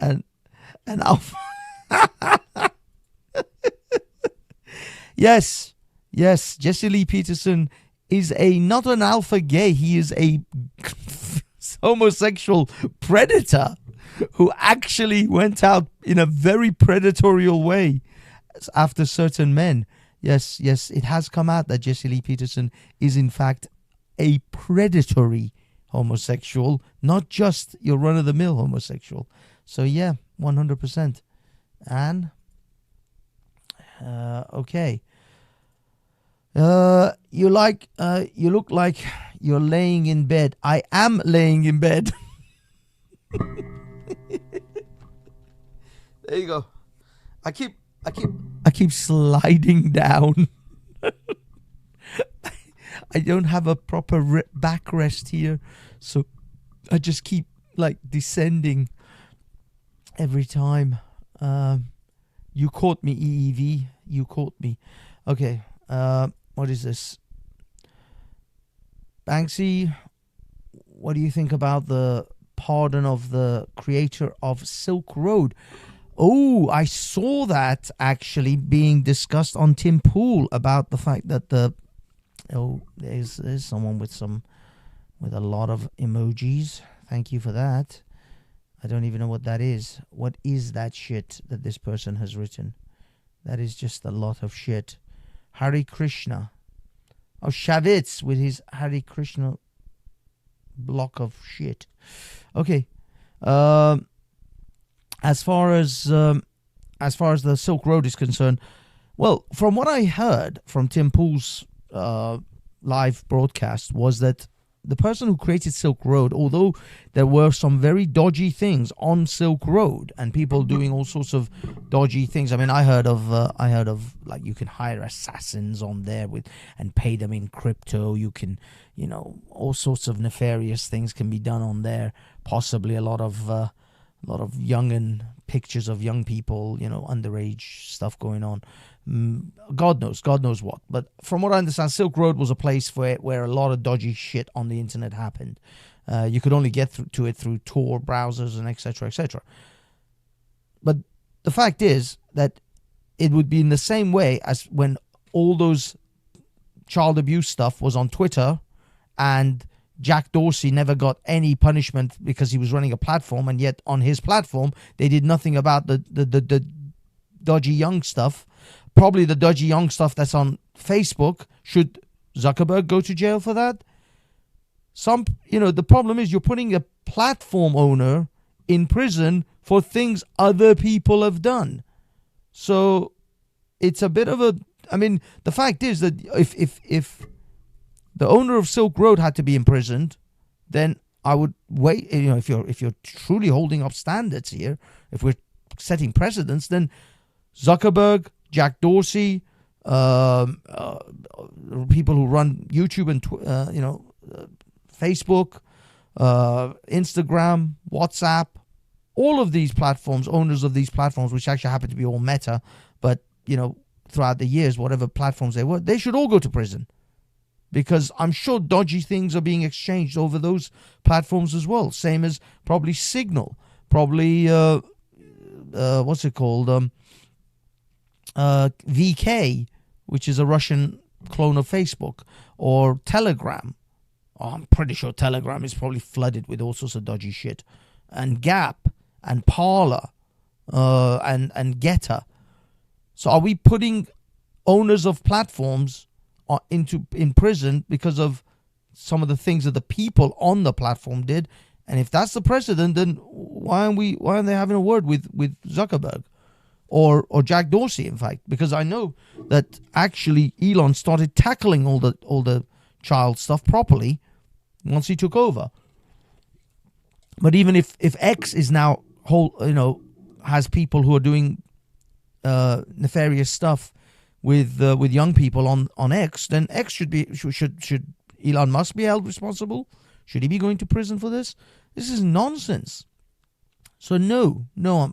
an alpha? Yes, Jesse Lee Peterson is not an alpha gay. He is a homosexual predator who actually went out in a very predatorial way after certain men. Yes, it has come out that Jesse Lee Peterson is in fact a predatory homosexual, not just your run-of-the-mill homosexual. So yeah, 100%. And okay. You look like you're laying in bed. I am laying in bed. There you go. I keep sliding down. I don't have a proper backrest here, so I just keep like descending every time. You caught me, EEV. You caught me. Okay. What is this? Banksy, what do you think about the pardon of the creator of Silk Road? Oh, I saw that actually being discussed on Tim Pool about the fact that there's someone with a lot of emojis. Thank you for that. I don't even know what that is. What is that shit that this person has written? That is just a lot of shit. Hare Krishna. Oh, Shavitz with his Hare Krishna block of shit. Okay. As far as the Silk Road is concerned, well, from what I heard from Tim Pool's live broadcast was that the person who created Silk Road, although there were some very dodgy things on Silk Road and people doing all sorts of dodgy things. I mean, I heard of like you can hire assassins on there and pay them in crypto. You can, all sorts of nefarious things can be done on there. Possibly a lot of pictures of young people, underage stuff going on. God knows what. But from what I understand, Silk Road was a place where a lot of dodgy shit on the internet happened. You could only get to it through Tor browsers and etc., etc. But the fact is that it would be in the same way as when all those child abuse stuff was on Twitter and Jack Dorsey never got any punishment because he was running a platform, and yet on his platform they did nothing about the dodgy young stuff. Probably the dodgy young stuff that's on Facebook. Should Zuckerberg go to jail for that? The problem is you're putting a platform owner in prison for things other people have done. So it's a bit of the fact is that if the owner of Silk Road had to be imprisoned, then I would wait. If you're truly holding up standards here, if we're setting precedents, then Zuckerberg, Jack Dorsey, people who run YouTube and Facebook, Instagram, WhatsApp, all of these platforms, owners of these platforms, which actually happen to be all Meta, but throughout the years, whatever platforms they were, they should all go to prison. Because I'm sure dodgy things are being exchanged over those platforms as well. Same as probably Signal. Probably, what's it called? VK, which is a Russian clone of Facebook. Or Telegram. Oh, I'm pretty sure Telegram is probably flooded with all sorts of dodgy shit. And Gap. And Parler. And Getter. So are we putting owners of platforms in prison because of some of the things that the people on the platform did? And if that's the precedent, then why aren't they having a word with Zuckerberg or Jack Dorsey, in fact? Because I know that actually Elon started tackling all the child stuff properly once he took over. But even if X is now has people who are doing nefarious stuff with young people on X, then X should Elon Musk be held responsible? Should he be going to prison for this? This is nonsense. So no,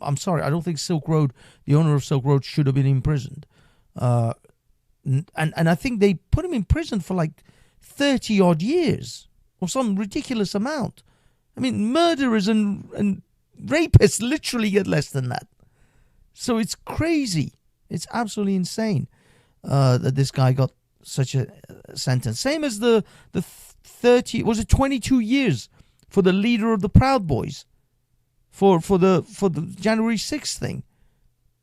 I'm sorry. I don't think Silk Road, the owner of Silk Road, should have been imprisoned. And I think they put him in prison for like 30 odd years or some ridiculous amount. I mean, murderers and rapists literally get less than that. So it's crazy. It's absolutely insane that this guy got such a sentence. Same as the 22 years for the leader of the Proud Boys for the January 6th thing.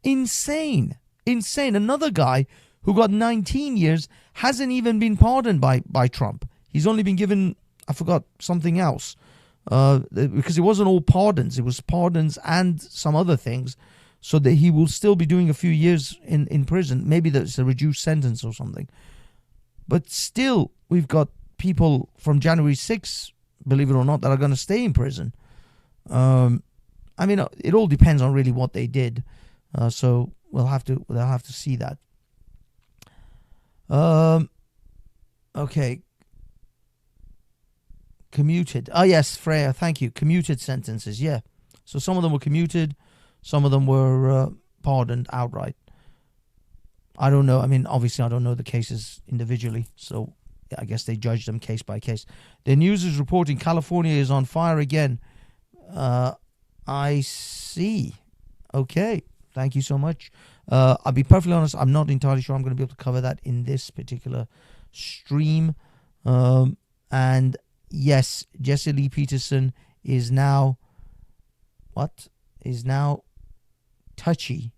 Insane. Another guy who got 19 years hasn't even been pardoned by Trump. He's only been given, I forgot, something else. Because it wasn't all pardons. It was pardons and some other things. So that he will still be doing a few years in prison. Maybe that's a reduced sentence or something. But still, we've got people from January 6th, believe it or not, that are going to stay in prison. I mean, it all depends on really what they did. So they'll have to see that. Okay. Commuted. Oh, yes, Freya, thank you. Commuted sentences, yeah. So some of them were commuted. Some of them were pardoned outright. I don't know. I mean, obviously, I don't know the cases individually. So I guess they judge them case by case. The news is reporting California is on fire again. I see. Okay. Thank you so much. I'll be perfectly honest. I'm not entirely sure I'm going to be able to cover that in this particular stream. And yes, Jesse Lee Peterson is now... What? Is now touchy.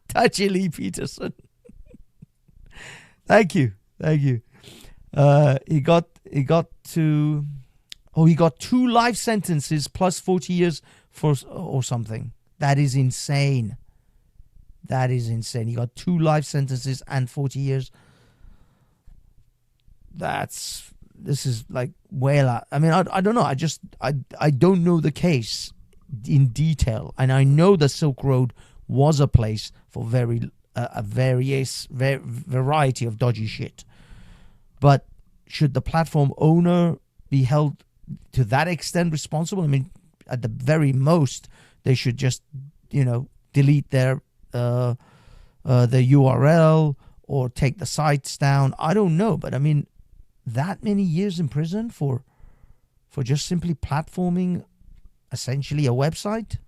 Touchy Lee Peterson. Thank you. He got 2 life sentences plus 40 years or something. That is insane. He got 2 life sentences and 40 years. This is like well out. I mean, I don't know. I don't know the case in detail, and I know the Silk Road was a place for a variety of dodgy shit. But should the platform owner be held to that extent responsible? I mean, at the very most, they should just delete their URL or take the sites down. I don't know, but I mean, that many years in prison for just simply platforming essentially a website?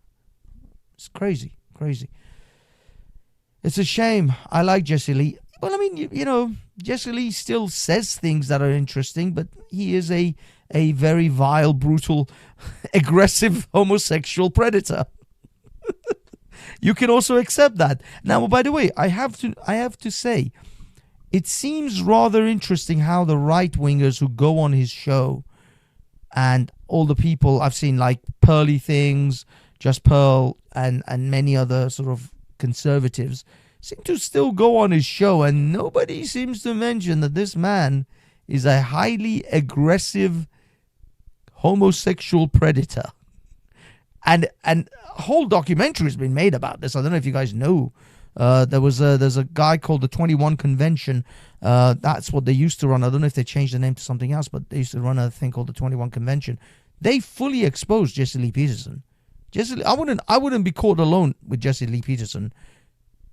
It's crazy. It's a shame. I like Jesse Lee. Well, I mean, Jesse Lee still says things that are interesting, but he is a very vile, brutal, aggressive homosexual predator. You can also accept that. Now, by the way, I have to say, it seems rather interesting how the right-wingers who go on his show and all the people I've seen, like Pearly Things, Just Pearl, and many other sort of conservatives, seem to still go on his show, and nobody seems to mention that this man is a highly aggressive homosexual predator. And a whole documentary has been made about this. I don't know if you guys know. There's a guy called the 21 Convention. That's what they used to run. I don't know if they changed the name to something else, but they used to run a thing called the 21 Convention. They fully exposed Jesse Lee Peterson. I wouldn't be caught alone with Jesse Lee Peterson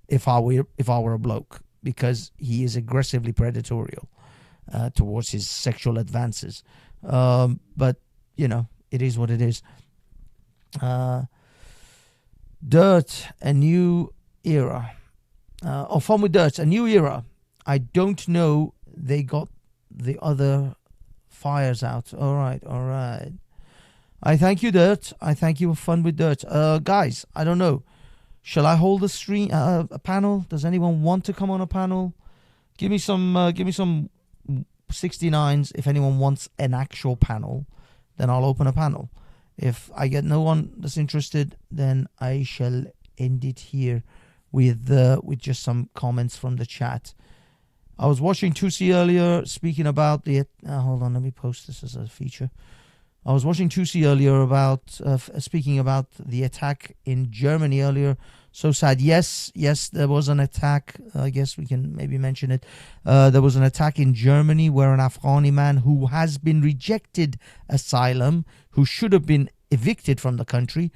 if I were a bloke, because he is aggressively predatory towards his sexual advances. But it is what it is. Dirt, a new era. Fun with Dirt, a new era. I don't know. They got the other fires out. All right. I thank you, Dirt. I thank you for Fun with Dirt. Guys, I don't know. Shall I hold a panel? Does anyone want to come on a panel? Give me some 69s. If anyone wants an actual panel, then I'll open a panel. If I get no one that's interested, then I shall end it here with just some comments from the chat. I was watching Tusi earlier, speaking about the. Hold on, let me post this as a feature. I was watching Tusi earlier about speaking about the attack in Germany earlier. So sad. Yes, there was an attack. I guess we can maybe mention it. There was an attack in Germany where an Afghani man who has been rejected asylum, who should have been evicted from the country,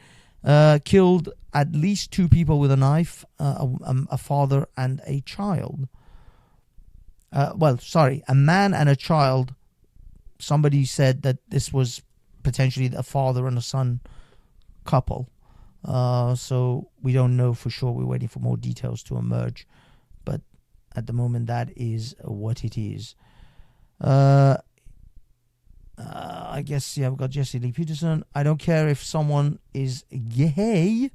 killed at least 2 people with a knife, a father and a child. A man and a child. Somebody said that this was potentially a father and a son couple. So we don't know for sure. We're waiting for more details to emerge. But at the moment, that is what it is. I guess, yeah, we've got Jesse Lee Peterson. I don't care if someone is gay.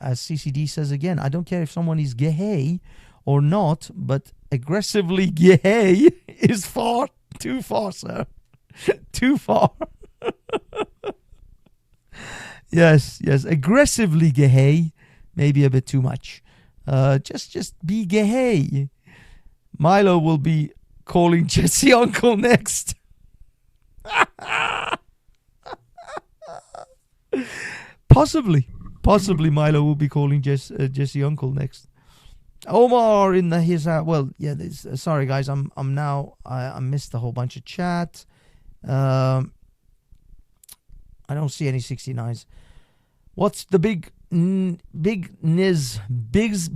As CCD says again, I don't care if someone is gay or not, but aggressively gay is far too far, sir. Too far. Yes, aggressively gay, maybe a bit too much. Just be gay. Milo will be calling Jesse uncle next. Possibly Milo will be calling Jesse uncle next. Omar in his sorry guys, I missed a whole bunch of chat. I don't see any 69s. What's the big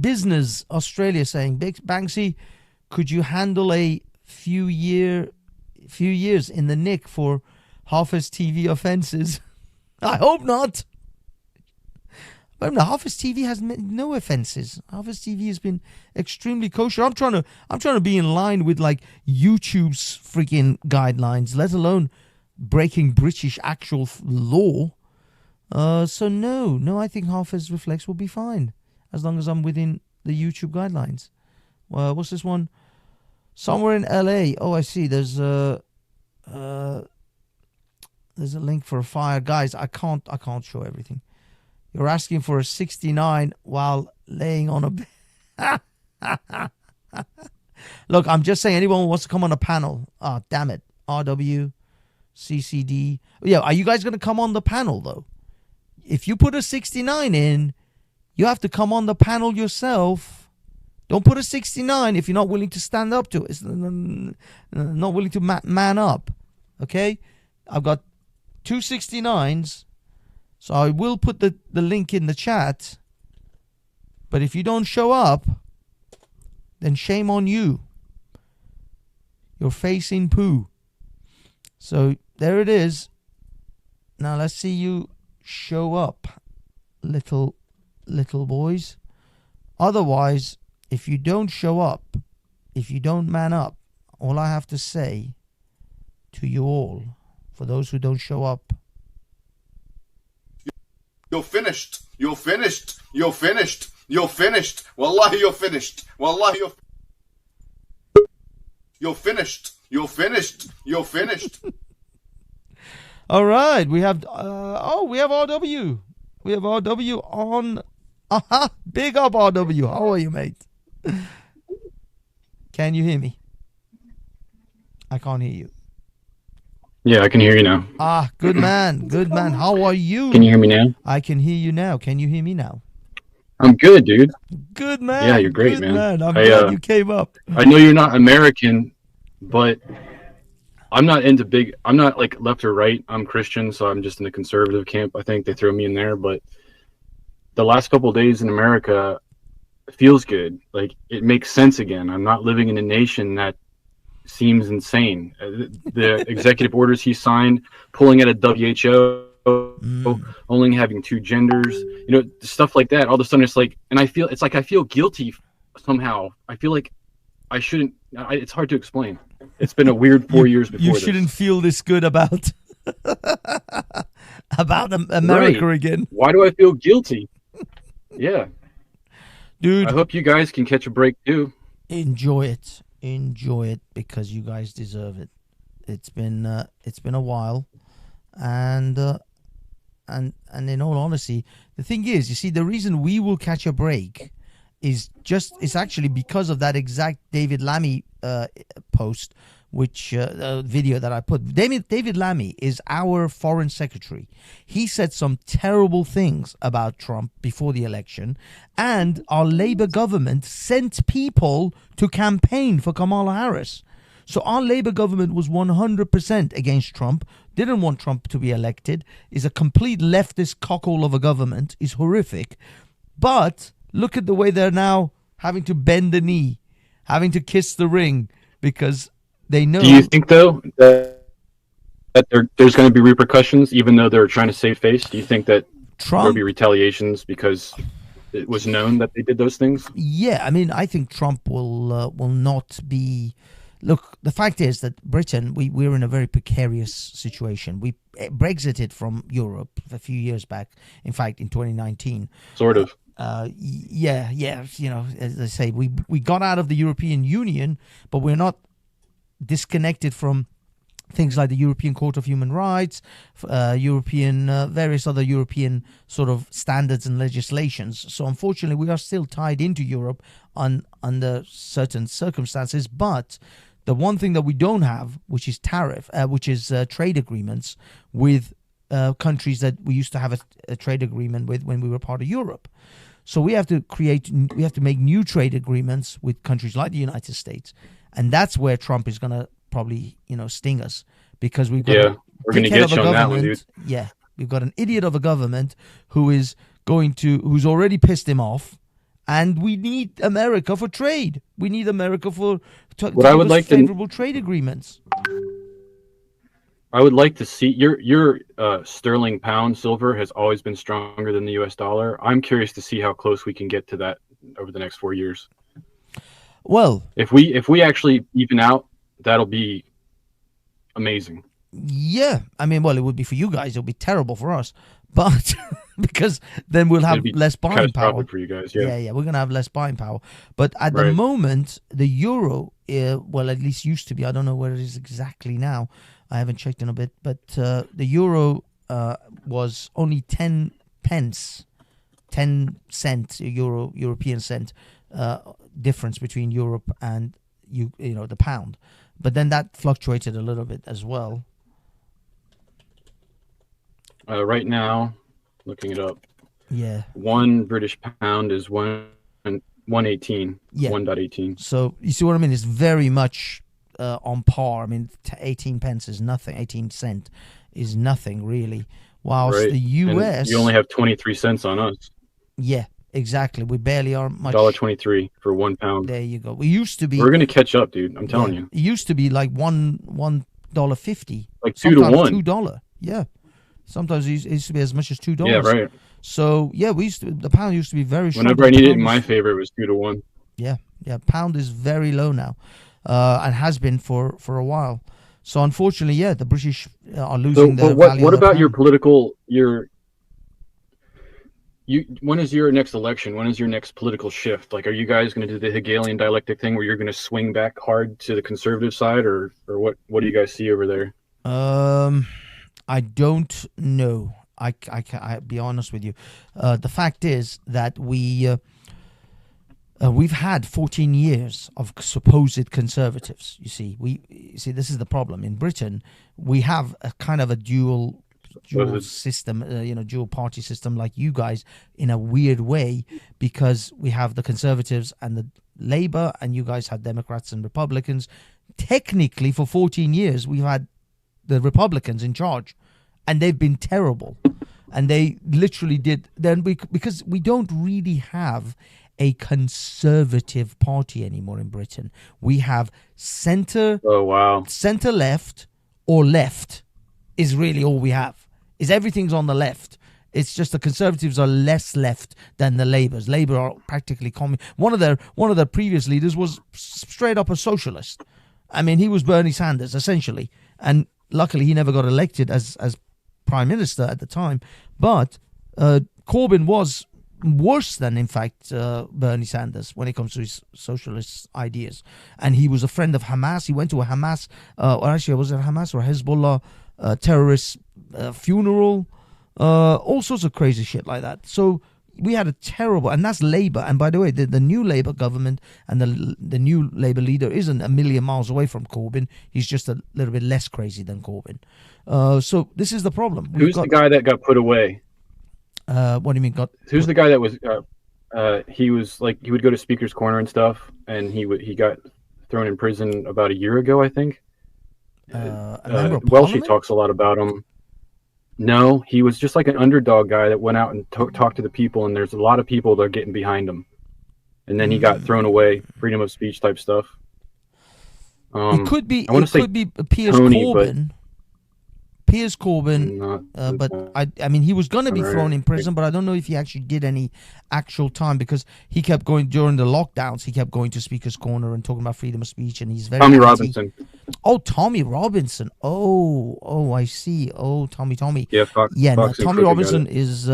business Australia saying? Banksy, could you handle a few years in the nick for Hafez TV offences? I hope not. But no, Hafez TV has no offences. Hafez TV has been extremely kosher. I'm trying to be in line with like YouTube's freaking guidelines, let alone breaking British actual law. So no, I think Hafez Reflex will be fine as long as I'm within the YouTube guidelines. What's this one? Somewhere in LA. Oh, I see. There's a link for a fire, guys. I can't show everything. You're asking for a 69 while laying on a bed. Look, I'm just saying, anyone who wants to come on a panel. Oh, damn it. RW, CCD. Yeah, are you guys going to come on the panel, though? If you put a 69 in, you have to come on the panel yourself. Don't put a 69 if you're not willing to stand up to it. It's not willing to man up. Okay? I've got 2 69s. So I will put the link in the chat. But if you don't show up, then shame on you. You're facing poo. So there it is. Now let's see you show up, little boys. Otherwise, if you don't show up, if you don't man up, all I have to say to you all, for those who don't show up, you're finished. You're finished. You're finished. You're finished. Wallahi, you're finished. Wallahi, you're finished. You're finished. You're finished. All right, we have RW. We have RW on. Big up RW. How are you, mate? Can you hear me? I can't hear you. Yeah, I can hear you now. Good man. Good man. How are you? Can you hear me now? I can hear you now. Can you hear me now? I'm good, dude. Good man. Yeah, you're great, good man. I'm glad you came up. I know you're not American, but I'm not like left or right. I'm Christian, so I'm just in the conservative camp. I think they throw me in there, but the last couple of days in America feels good. Like, it makes sense again. I'm not living in a nation that seems insane. The executive orders he signed, pulling out of WHO, only having 2 genders, stuff like that. All of a sudden, it's like, and I feel guilty somehow. I feel like I shouldn't. It's hard to explain. It's been a weird 4 years before. You shouldn't feel this good about America again. Why do I feel guilty? Yeah. Dude, I hope you guys can catch a break too. enjoy it because you guys deserve it. It's been a while, and in all honesty, the thing is, you see, the reason we will catch a break is it's actually because of that exact David Lammy post, which video that I put. David Lammy is our foreign secretary. He said some terrible things about Trump before the election, and our Labour government sent people to campaign for Kamala Harris. So our Labour government was 100% against Trump, didn't want Trump to be elected, is a complete leftist cockhole of a government, is horrific. But look at the way they're now having to bend the knee, having to kiss the ring, because they know. Do you think, though, that there's going to be repercussions, even though they're trying to save face? Do you think that there'll be retaliations because it was known that they did those things? Yeah, I mean, I think Trump will not be. Look, the fact is that Britain, we're in a very precarious situation. We Brexited from Europe a few years back. In fact, in 2019. Sort of. Yeah. You know, as I say, we got out of the European Union, but we're not disconnected from things like the European Court of Human Rights, various other European sort of standards and legislations. So unfortunately, we are still tied into Europe under certain circumstances. But the one thing that we don't have, which is trade agreements with countries that we used to have a trade agreement with when we were part of Europe. So we have to make new trade agreements with countries like the United States, and that's where Trump is going to probably sting us, because we've got we're going to get you on that one, dude. Yeah, we've got an idiot of a government who's already pissed him off, and we need America for trade. We need America to give us favorable trade agreements. I would like to see your sterling pound silver has always been stronger than the U.S. dollar. I'm curious to see how close we can get to that over the next 4 years. Well, if we actually even out, that'll be amazing. Yeah, I mean, well, it would be for you guys. It'll be terrible for us, but because then we'll have less buying power for you guys. Yeah, we're gonna have less buying power. But at the moment, the euro, well, at least used to be. I don't know where it is exactly now. I haven't checked in a bit, but the euro was only 10 pence, 10 cent European cent difference between Europe and the pound. But then that fluctuated a little bit as well. Right now, looking it up. Yeah. 1 British pound is 1.18. Yeah. 1.18. So you see what I mean? It's very much on par. I mean, 18 pence is nothing. 18 cent is nothing really. Whilst the US, and you only have 23 cents on us. Yeah, exactly. We barely are much. $1.23 for 1 pound. There you go. We used to be. We're gonna catch up, dude. I'm telling you. It used to be like $1.50. Like $2 to 1. $2. Yeah. Sometimes it used to be as much as $2. Yeah, right. So yeah, the pound used to be very strong. Whenever I need it in my favor, it was 2 to 1. Yeah. Pound is very low now, and has been for a while. So unfortunately, the British are losing their value. What about your political when is your next election? When is your next political shift? Like, are you guys going to do the Hegelian dialectic thing where you're going to swing back hard to the conservative side, or what do you guys see over there? I don't know. I be honest with you. The fact is that we've had 14 years of supposed conservatives. You see, this is the problem in Britain. We have a kind of a dual system, dual party system like you guys in a weird way, because we have the Conservatives and the Labour, and you guys have Democrats and Republicans. Technically, for 14 years, we've had the Republicans in charge, and they've been terrible. And they literally did because we don't really have a conservative party anymore in Britain. We have center left, or left is really all we have. Everything's on the left. It's just the Conservatives are less left than the Labours. Labour are practically one of their previous leaders was straight up a socialist. I mean, he was Bernie Sanders essentially, and luckily he never got elected as Prime Minister at the time. But Corbyn was worse than, in fact, Bernie Sanders when it comes to his socialist ideas. And he was a friend of Hamas. He went to a Hamas, or actually, was it Hamas or Hezbollah terrorist funeral? All sorts of crazy shit like that. So we had a terrible, and that's Labour. And by the way, the new Labour government and the new Labour leader isn't a million miles away from Corbyn. He's just a little bit less crazy than Corbyn. So this is the problem. Who's the guy that got put away? What do you mean? Who's the guy that was? He was like, he would go to Speaker's Corner and stuff, and he got thrown in prison about a year ago, I think. Welshie talks a lot about him. No, he was just like an underdog guy that went out and talked to the people, and there's a lot of people that are getting behind him. And then he got thrown away, freedom of speech type stuff. It could be. It could be Piers Corbyn. Piers Corbyn, but I mean, he was going to be thrown in prison, but I don't know if he actually did any actual time, because he kept going during the lockdowns. He kept going to Speaker's Corner and talking about freedom of speech, and he's very Tommy Robinson. Oh, Tommy Robinson. Oh, I see. Oh, Tommy. Yeah, Fox, Tommy Robinson is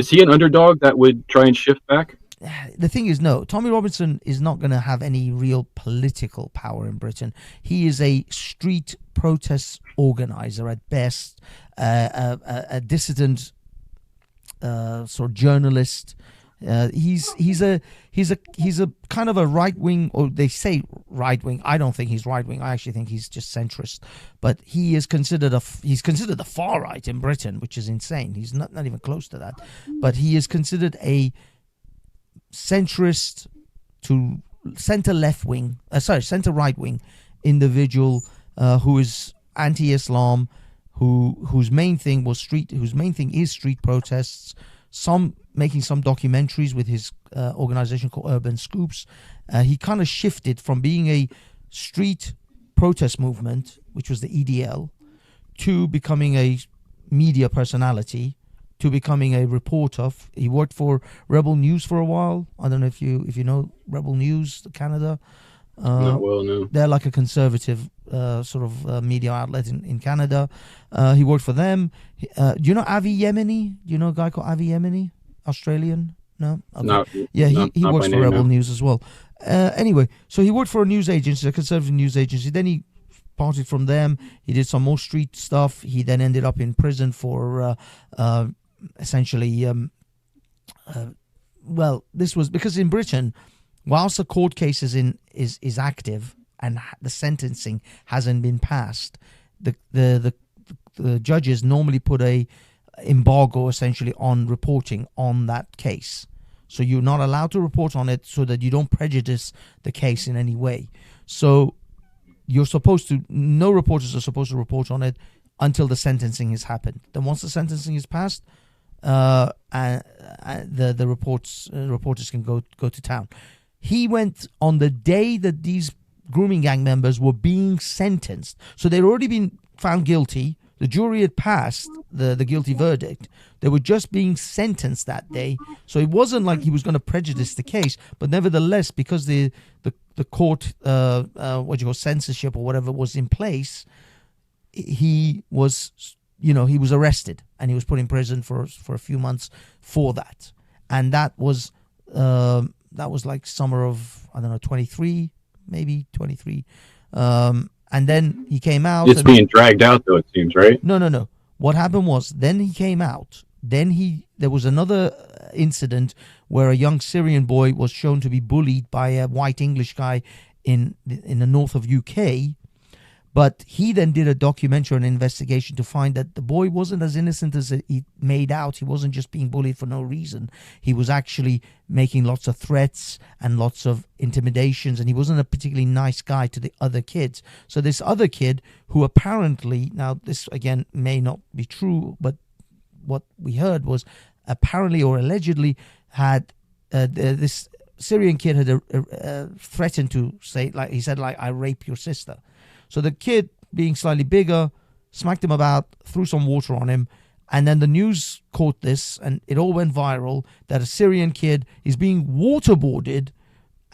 he an underdog that would try and shift back? The thing is, no, Tommy Robinson is not going to have any real political power in Britain. He is a street protest organizer at best, a dissident sort of journalist. He's a kind of a right wing, or they say right wing. I don't think he's right wing. I actually think he's just centrist. But he is considered the far right in Britain, which is insane. He's not even close to that. But he is considered a centrist to center right wing individual who is anti-Islam, whose main thing is street protests. Making some documentaries with his organization called Urban Scoops. He kind of shifted from being a street protest movement, which was the EDL, to becoming a media personality, to becoming a reporter. He worked for Rebel News for a while. I don't know if you know Rebel News, Canada. Not well, no. They're like a conservative sort of media outlet in Canada. He worked for them. Do you know Avi Yemeni? Do you know a guy called Avi Yemeni? Australian? No? Okay. He works for Rebel News as well. Anyway, so he worked for a news agency, a conservative news agency. Then he parted from them. He did some more street stuff. He then ended up in prison for essentially, this was because in Britain, whilst the court case is active and the sentencing hasn't been passed, the judges normally put a embargo essentially on reporting on that case. So you're not allowed to report on it so that you don't prejudice the case in any way. So no reporters are supposed to report on it until the sentencing has happened. Then once the sentencing is passed, the reporters can go to town. He went on the day that these grooming gang members were being sentenced. So they'd already been found guilty. The jury had passed the guilty verdict. They were just being sentenced that day. So it wasn't like he was going to prejudice the case. But nevertheless, because the court, censorship or whatever was in place, he was arrested and he was put in prison for a few months for that. And that was like summer of, 23, maybe 23. And then he came out. It's being dragged out, though, it seems, right? No. What happened was, then he came out. Then there was another incident where a young Syrian boy was shown to be bullied by a white English guy in the north of UK. But he then did a documentary and investigation to find that the boy wasn't as innocent as he made out. He wasn't just being bullied for no reason. He was actually making lots of threats and lots of intimidations, and he wasn't a particularly nice guy to the other kids. So this other kid, who apparently, now this again may not be true, but what we heard was apparently or allegedly had this Syrian kid had threatened to say, like he said, like, I rape your sister. So the kid, being slightly bigger, smacked him about, threw some water on him, and then the news caught this, and it all went viral, that a Syrian kid is being waterboarded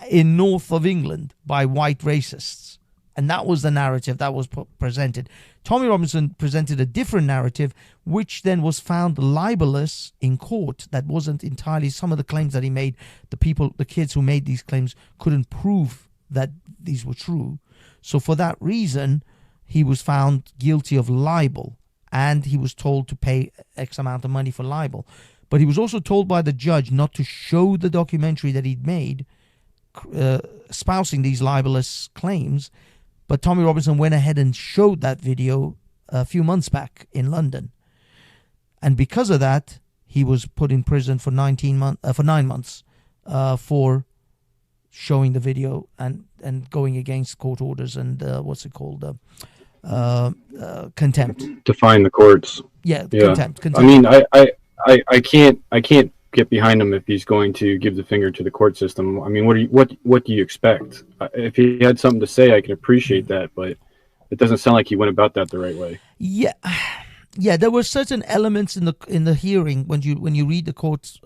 in north of England by white racists. And that was the narrative that was presented. Tommy Robinson presented a different narrative, which then was found libelous in court. That wasn't entirely some of the claims that he made. The kids who made these claims couldn't prove that these were true. So for that reason, he was found guilty of libel, and he was told to pay X amount of money for libel. But he was also told by the judge not to show the documentary that he'd made espousing these libelous claims. But Tommy Robinson went ahead and showed that video a few months back in London. And because of that, he was put in prison for 9 months for showing the video and going against court orders and contempt. Defying the courts. Yeah. Contempt. I mean, I can't get behind him if he's going to give the finger to the court system. I mean, what do you expect? If he had something to say, I can appreciate that, but it doesn't sound like he went about that the right way. Yeah, there were certain elements in the hearing when you read the court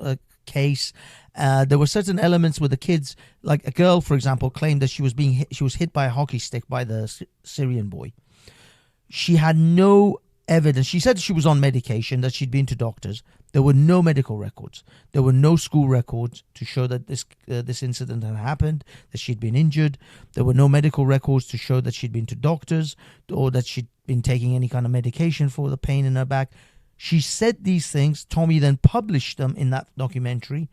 case. There were certain elements where the kids, like a girl, for example, claimed that she was hit by a hockey stick by the Syrian boy. She had no evidence. She said she was on medication, that she'd been to doctors. There were no medical records. There were no school records to show that this incident had happened, that she'd been injured. There were no medical records to show that she'd been to doctors or that she'd been taking any kind of medication for the pain in her back. She said these things. Tommy then published them in that documentary,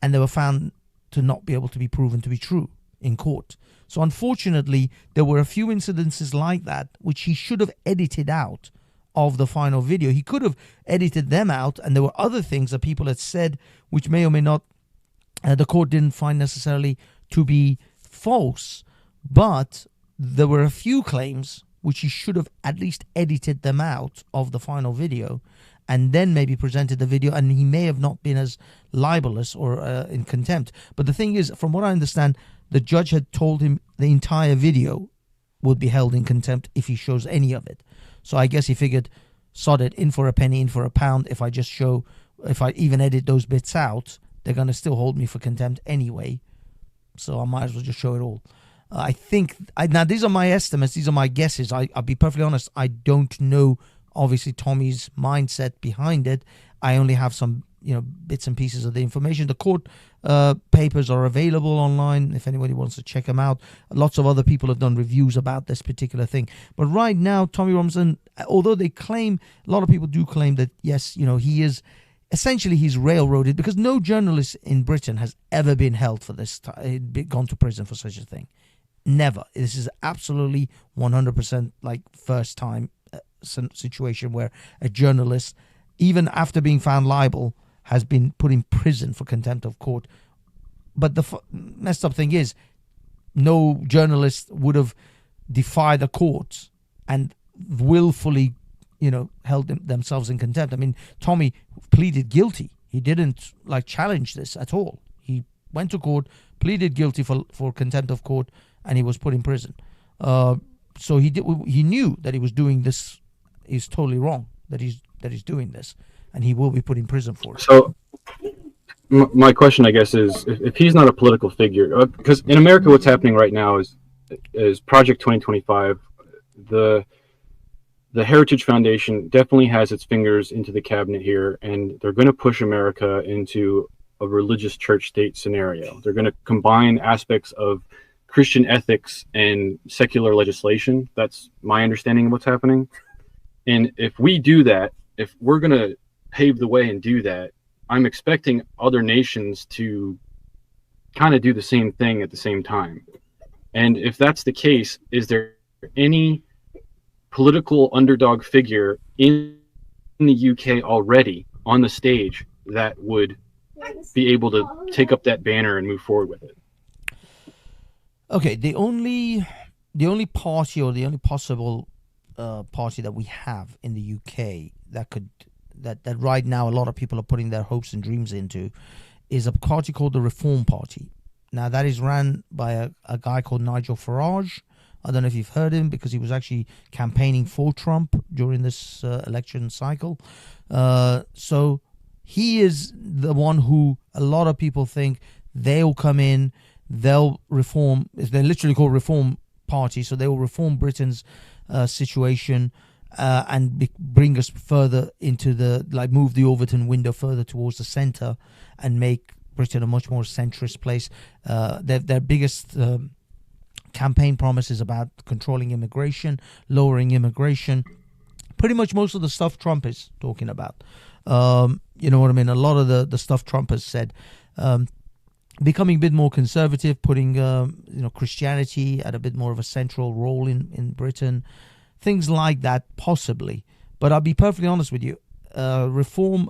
and they were found to not be able to be proven to be true in court. So unfortunately, there were a few incidences like that which he should have edited out of the final video. He could have edited them out, and there were other things that people had said which may or may not the court didn't find necessarily to be false, but there were a few claims which he should have at least edited them out of the final video and then maybe presented the video, and he may have not been as libelous or in contempt. But the thing is, from what I understand, the judge had told him the entire video would be held in contempt if he shows any of it. So I guess he figured, sod it, in for a penny, in for a pound. If I even edit those bits out, they're going to still hold me for contempt anyway. So I might as well just show it all. I think, now these are my estimates, these are my guesses. I'll be perfectly honest, I don't know, obviously, Tommy's mindset behind it. I only have some, bits and pieces of the information. The court papers are available online if anybody wants to check them out. Lots of other people have done reviews about this particular thing. But right now, Tommy Robinson, although a lot of people do claim that, yes, he is, essentially he's railroaded, because no journalist in Britain has ever been held for this, gone to prison for such a thing. Never. This is absolutely 100% like first time situation where a journalist, even after being found liable, has been put in prison for contempt of court. But the messed up thing is, no journalist would have defied the courts and willfully, held themselves in contempt. I mean, Tommy pleaded guilty. He didn't challenge this at all. He went to court, pleaded guilty for contempt of court, and he was put in prison. So he knew that he was doing this. He's totally wrong that he's doing this, and he will be put in prison for it. So my question, I guess, is if he's not a political figure, because in America what's happening right now is Project 2025. The Heritage Foundation definitely has its fingers into the cabinet here, and they're going to push America into a religious church-state scenario. They're going to combine aspects of Christian ethics and secular legislation. That's my understanding of what's happening. And if we do that, if we're going to pave the way and do that, I'm expecting other nations to kind of do the same thing at the same time. And if that's the case, is there any political underdog figure in the UK already on the stage that would be able to take up that banner and move forward with it? Okay, the only party, or the only possible party that we have in the UK that right now a lot of people are putting their hopes and dreams into is a party called the Reform Party. Now that is run by a guy called Nigel Farage. I don't know if you've heard him, because he was actually campaigning for Trump during this election cycle. So he is the one who a lot of people think they'll come in, they'll reform. They're literally called Reform party, so they will reform Britain's situation and bring us further into move the Overton window further towards the centre and make Britain a much more centrist place. Their biggest campaign promise is about controlling immigration, lowering immigration, pretty much most of the stuff Trump is talking about. You know what I mean? A lot of the stuff Trump has said. Becoming a bit more conservative, putting Christianity at a bit more of a central role in Britain, things like that, possibly. But I'll be perfectly honest with you, reform.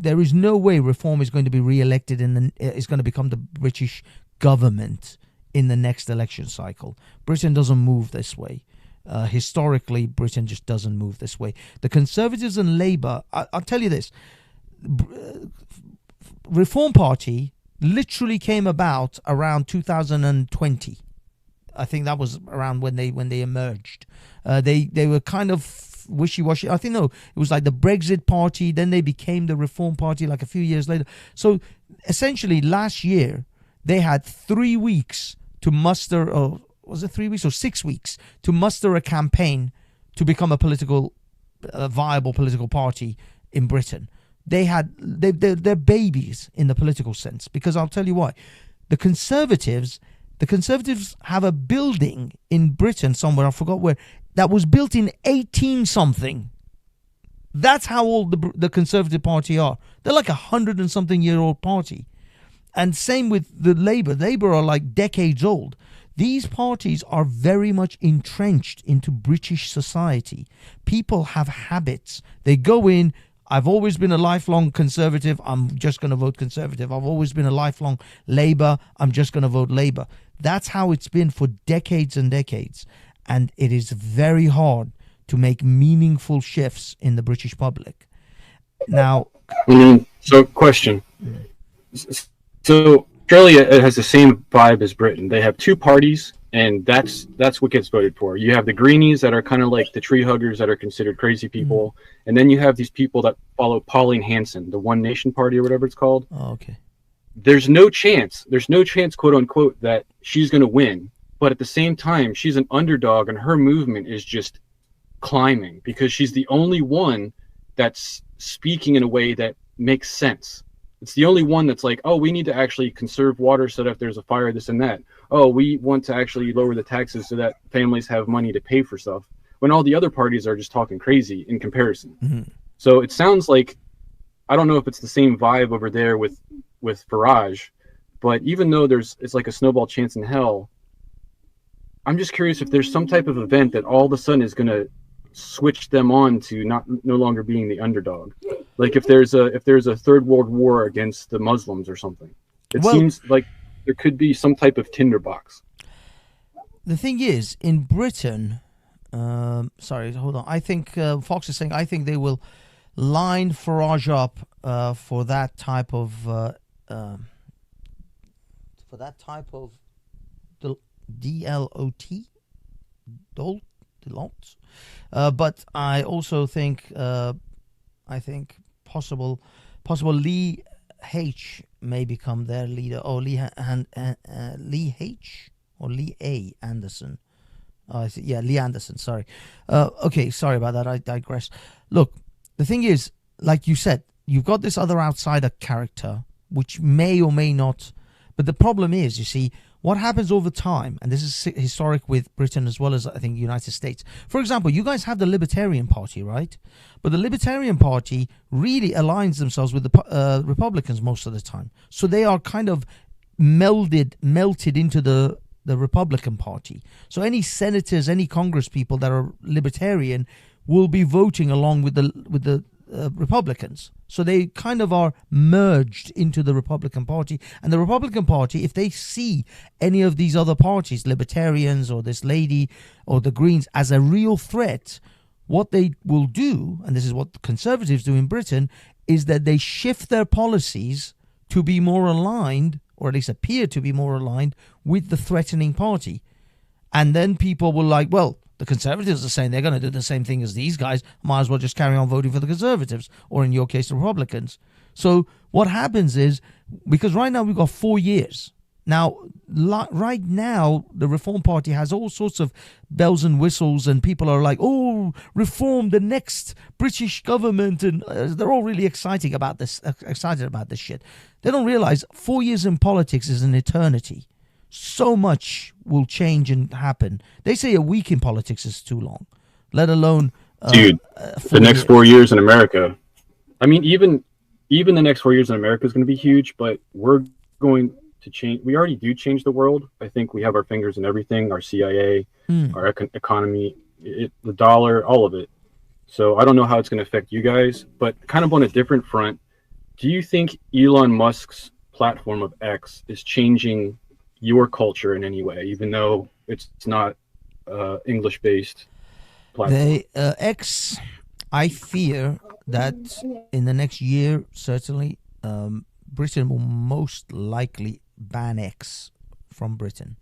There is no way reform is going to be re-elected is going to become the British government in the next election cycle. Britain doesn't move this way. Historically, Britain just doesn't move this way. The Conservatives and Labour, I'll tell you this, Reform Party literally came about around 2020. I think that was around when they emerged. They were kind of wishy-washy. I think it was like the Brexit Party, then they became the Reform Party like a few years later. So essentially last year they had 3 weeks to muster, or was it 3 weeks or 6 weeks to muster a campaign to become a viable political party in Britain. They're babies in the political sense, because I'll tell you why. The Conservatives have a building in Britain somewhere, I forgot where, that was built in 18-something. That's how old the Conservative Party are. They're like 100 and something year old party. And same with the Labour. Labour are like decades old. These parties are very much entrenched into British society. People have habits. They go in, I've always been a lifelong Conservative, I'm just going to vote Conservative. I've always been a lifelong Labour, I'm just going to vote Labour. That's how it's been for decades and decades. And it is very hard to make meaningful shifts in the British public. Now... So, question. So, Australia has the same vibe as Britain. They have two parties, and that's what gets voted for. You have the Greenies that are kind of like the tree huggers that are considered crazy people, and then you have these people that follow Pauline Hanson, the One Nation Party or whatever it's called. Oh, okay. There's no chance, quote unquote, that she's going to win. But at the same time, she's an underdog, and her movement is just climbing because she's the only one that's speaking in a way that makes sense. It's the only one that's like, oh, we need to actually conserve water so that if there's a fire, this and that. Oh, we want to actually lower the taxes so that families have money to pay for stuff. When all the other parties are just talking crazy in comparison. Mm-hmm. So it sounds like, I don't know if it's the same vibe over there with Farage, but even though it's like a snowball chance in hell, I'm just curious if there's some type of event that all of a sudden is going to switch them on to no longer being the underdog. Like if there's a third world war against the Muslims or something. It seems like there could be some type of tinderbox. The thing is, in Britain, sorry, hold on. I think Fox is saying I think they will line Farage up for that type of DLOT, but I also think possible Lee H may become their leader, or Lee H or Lee A Anderson. Lee Anderson. Sorry. Okay, sorry about that. I digress. Look, the thing is, like you said, you've got this other outsider character, which may or may not. But the problem is, you see, what happens over time, and this is historic with Britain as well as, I think, the United States. For example, you guys have the Libertarian Party, right? But the Libertarian Party really aligns themselves with the Republicans most of the time. So they are kind of melted into the Republican Party. So any senators, any Congress people that are Libertarian will be voting along with the Republicans. So they kind of are merged into the Republican Party. And the Republican Party, if they see any of these other parties, Libertarians or this lady or the Greens, as a real threat, what they will do, and this is what the Conservatives do in Britain, is that they shift their policies to be more aligned, or at least appear to be more aligned, with the threatening party. And then people will like, well, the Conservatives are saying they're going to do the same thing as these guys. Might as well just carry on voting for the Conservatives, or in your case, the Republicans. So what happens is, because right now we've got 4 years. Now, right now, the Reform Party has all sorts of bells and whistles, and people are like, "Oh, reform, the next British government," and they're all really excited about this shit. They don't realize 4 years in politics is an eternity. So much will change and happen. They say a week in politics is too long, let alone dude. The next 4 years in America. I mean, even the next 4 years in America is going to be huge, but we're going to change. We already do change the world. I think we have our fingers in everything, our CIA, our economy, the dollar, all of it. So I don't know how it's going to affect you guys, but kind of on a different front, do you think Elon Musk's platform of X is changing your culture in any way, even though it's not English-based platform? X, I fear that in the next year, certainly, Britain will most likely ban X from Britain.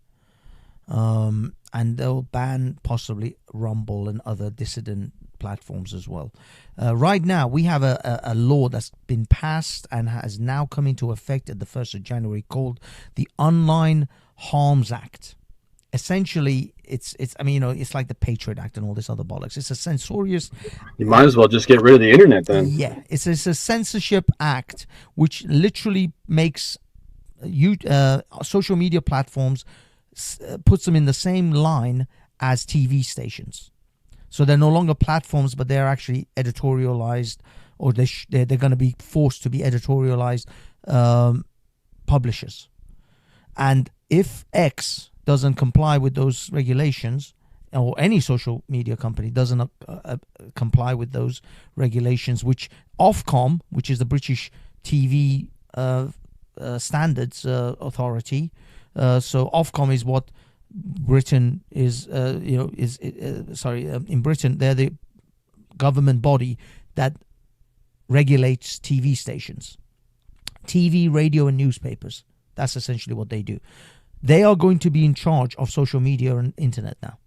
And they'll ban possibly Rumble and other dissident platforms as well. Right now, we have a law that's been passed and has now come into effect at the 1st of January called the Online Harms Act. Essentially, it's like the Patriot Act and all this other bollocks. It's a censorious... You might as well just get rid of the internet then. Yeah, it's a censorship act which literally makes social media platforms, puts them in the same line as TV stations. So they're no longer platforms, but they're actually editorialized, or they're going to be forced to be editorialized publishers. And if X doesn't comply with those regulations, or any social media company doesn't comply with those regulations, which Ofcom, which is the British TV standards authority, so Ofcom is what Britain is, in Britain, they're the government body that regulates TV stations, TV, radio, and newspapers. That's essentially what they do. They are going to be in charge of social media and internet now,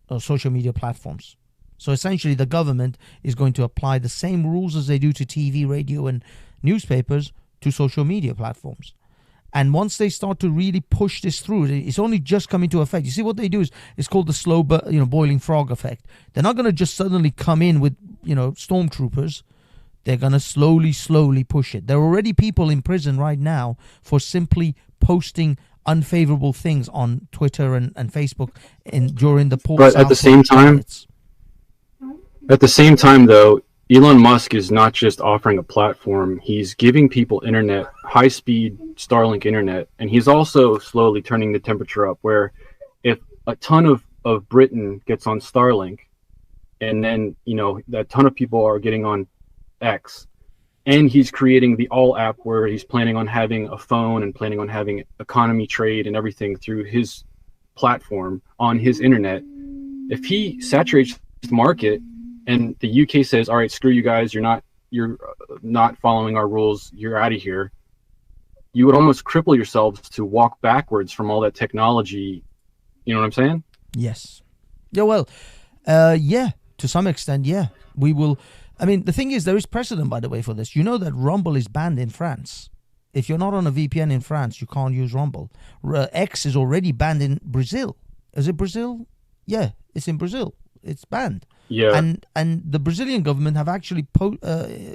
or social media platforms. So essentially, the government is going to apply the same rules as they do to TV, radio, and newspapers to social media platforms. And once they start to really push this through, it's only just coming to effect. You see, what they do is it's called the slow, boiling frog effect. They're not going to just suddenly come in with, stormtroopers. They're going to slowly push it. There are already people in prison right now for simply posting unfavorable things on Twitter and Facebook during the Port. But at the same time, though, Elon Musk is not just offering a platform. He's giving people internet, high-speed Starlink internet, and he's also slowly turning the temperature up, where if a ton of Britain gets on Starlink, and then, a ton of people are getting on X, and he's creating the All app where he's planning on having a phone and planning on having economy trade and everything through his platform on his internet. If he saturates the market, and the UK says, "All right, screw you guys. You're not following our rules. You're out of here." You would almost cripple yourselves to walk backwards from all that technology. You know what I'm saying? Yes. Yeah. Well. Yeah. To some extent, yeah. We will. I mean, the thing is, there is precedent, by the way, for this. You know that Rumble is banned in France. If you're not on a VPN in France, you can't use Rumble. X is already banned in Brazil. Is it Brazil? Yeah, it's in Brazil. It's banned. Yeah. And the Brazilian government have actually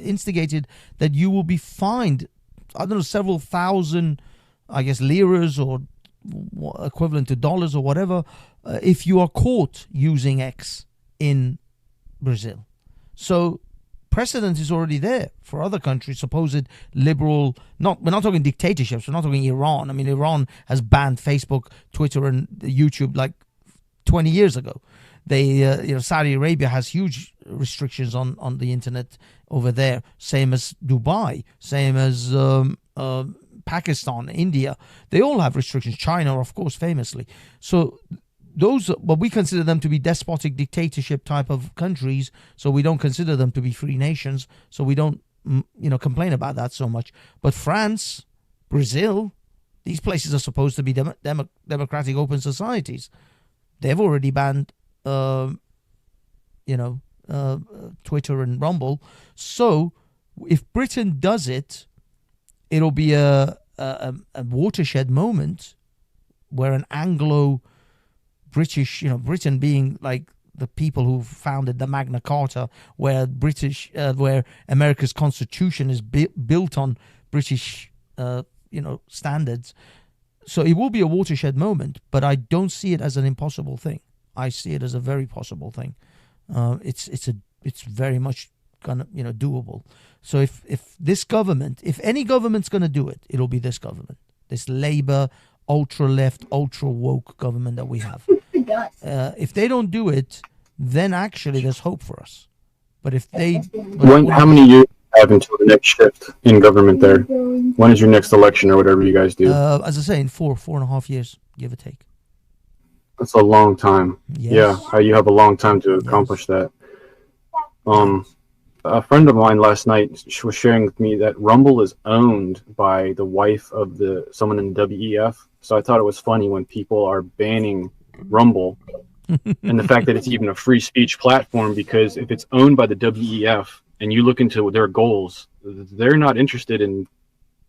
instigated that you will be fined, I don't know, several thousand, I guess, liras or equivalent to dollars or whatever, if you are caught using X in Brazil. So precedent is already there for other countries, supposed liberal, we're not talking dictatorships, we're not talking Iran. I mean, Iran has banned Facebook, Twitter, and YouTube like 20 years ago. Saudi Arabia has huge restrictions on the internet over there, same as Dubai, same as Pakistan, India. They all have restrictions. China, of course, famously. So those, what we consider them to be despotic dictatorship type of countries, so we don't consider them to be free nations, so we don't complain about that so much. But France, Brazil, these places are supposed to be democratic open societies. They've already banned Twitter and Rumble. So if Britain does it, it'll be a a watershed moment where an Anglo-British, Britain being like the people who founded the Magna Carta, where where America's Constitution is built on British, standards. So it will be a watershed moment, but I don't see it as an impossible thing. I see it as a very possible thing. It's very much gonna doable. So if this government, if any government's gonna do it, it'll be this government, this Labour, ultra left, ultra woke government that we have. If they don't do it, then actually there's hope for us. But if they, how many years have until the next shift in government there? When is your next election or whatever you guys do? As I say, in 4.5 years, give or take. That's a long time. Yes. Yeah, you have a long time to accomplish that. A friend of mine last night was sharing with me that Rumble is owned by the wife of someone in WEF. So I thought it was funny when people are banning Rumble and the fact that it's even a free speech platform, because if it's owned by the WEF and you look into their goals, they're not interested in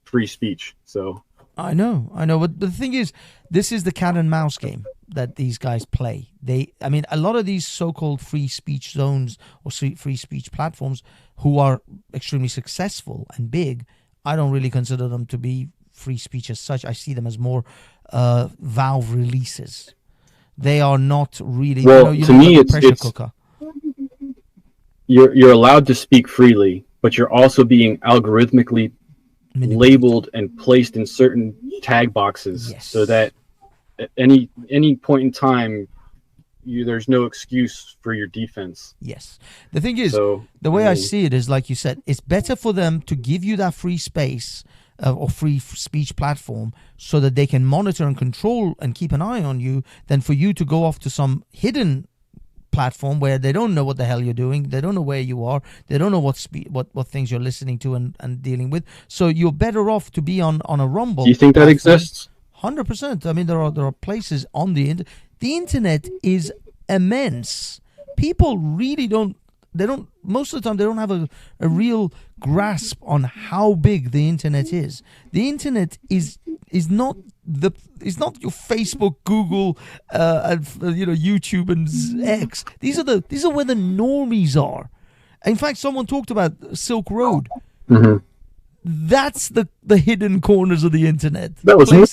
free speech. So I know. But the thing is, this is the cat and mouse game that these guys play. A lot of these so-called free speech zones or free speech platforms who are extremely successful and big, I don't really consider them to be free speech as such. I see them as more valve releases. They are not really. Well, to me, it's cooker. You're allowed to speak freely, but you're also being algorithmically labeled and placed in certain tag boxes, so that at any point in time, there's no excuse for your defense. Yes. The thing is, the way I see it is, like you said, it's better for them to give you that free space or free speech platform so that they can monitor and control and keep an eye on you, than for you to go off to some hidden platform where they don't know what the hell you're doing, they don't know where you are, they don't know what things you're listening to and dealing with. So you're better off to be on a Rumble. Do you think that exists? 100%. I mean, there are places on the internet. The internet is immense. People really don't. Most of the time, they don't have a real grasp on how big the internet is. The internet is not your Facebook, Google, and YouTube and X. These are where the normies are. In fact, someone talked about Silk Road. Mm-hmm. That's the hidden corners of the internet. That was me.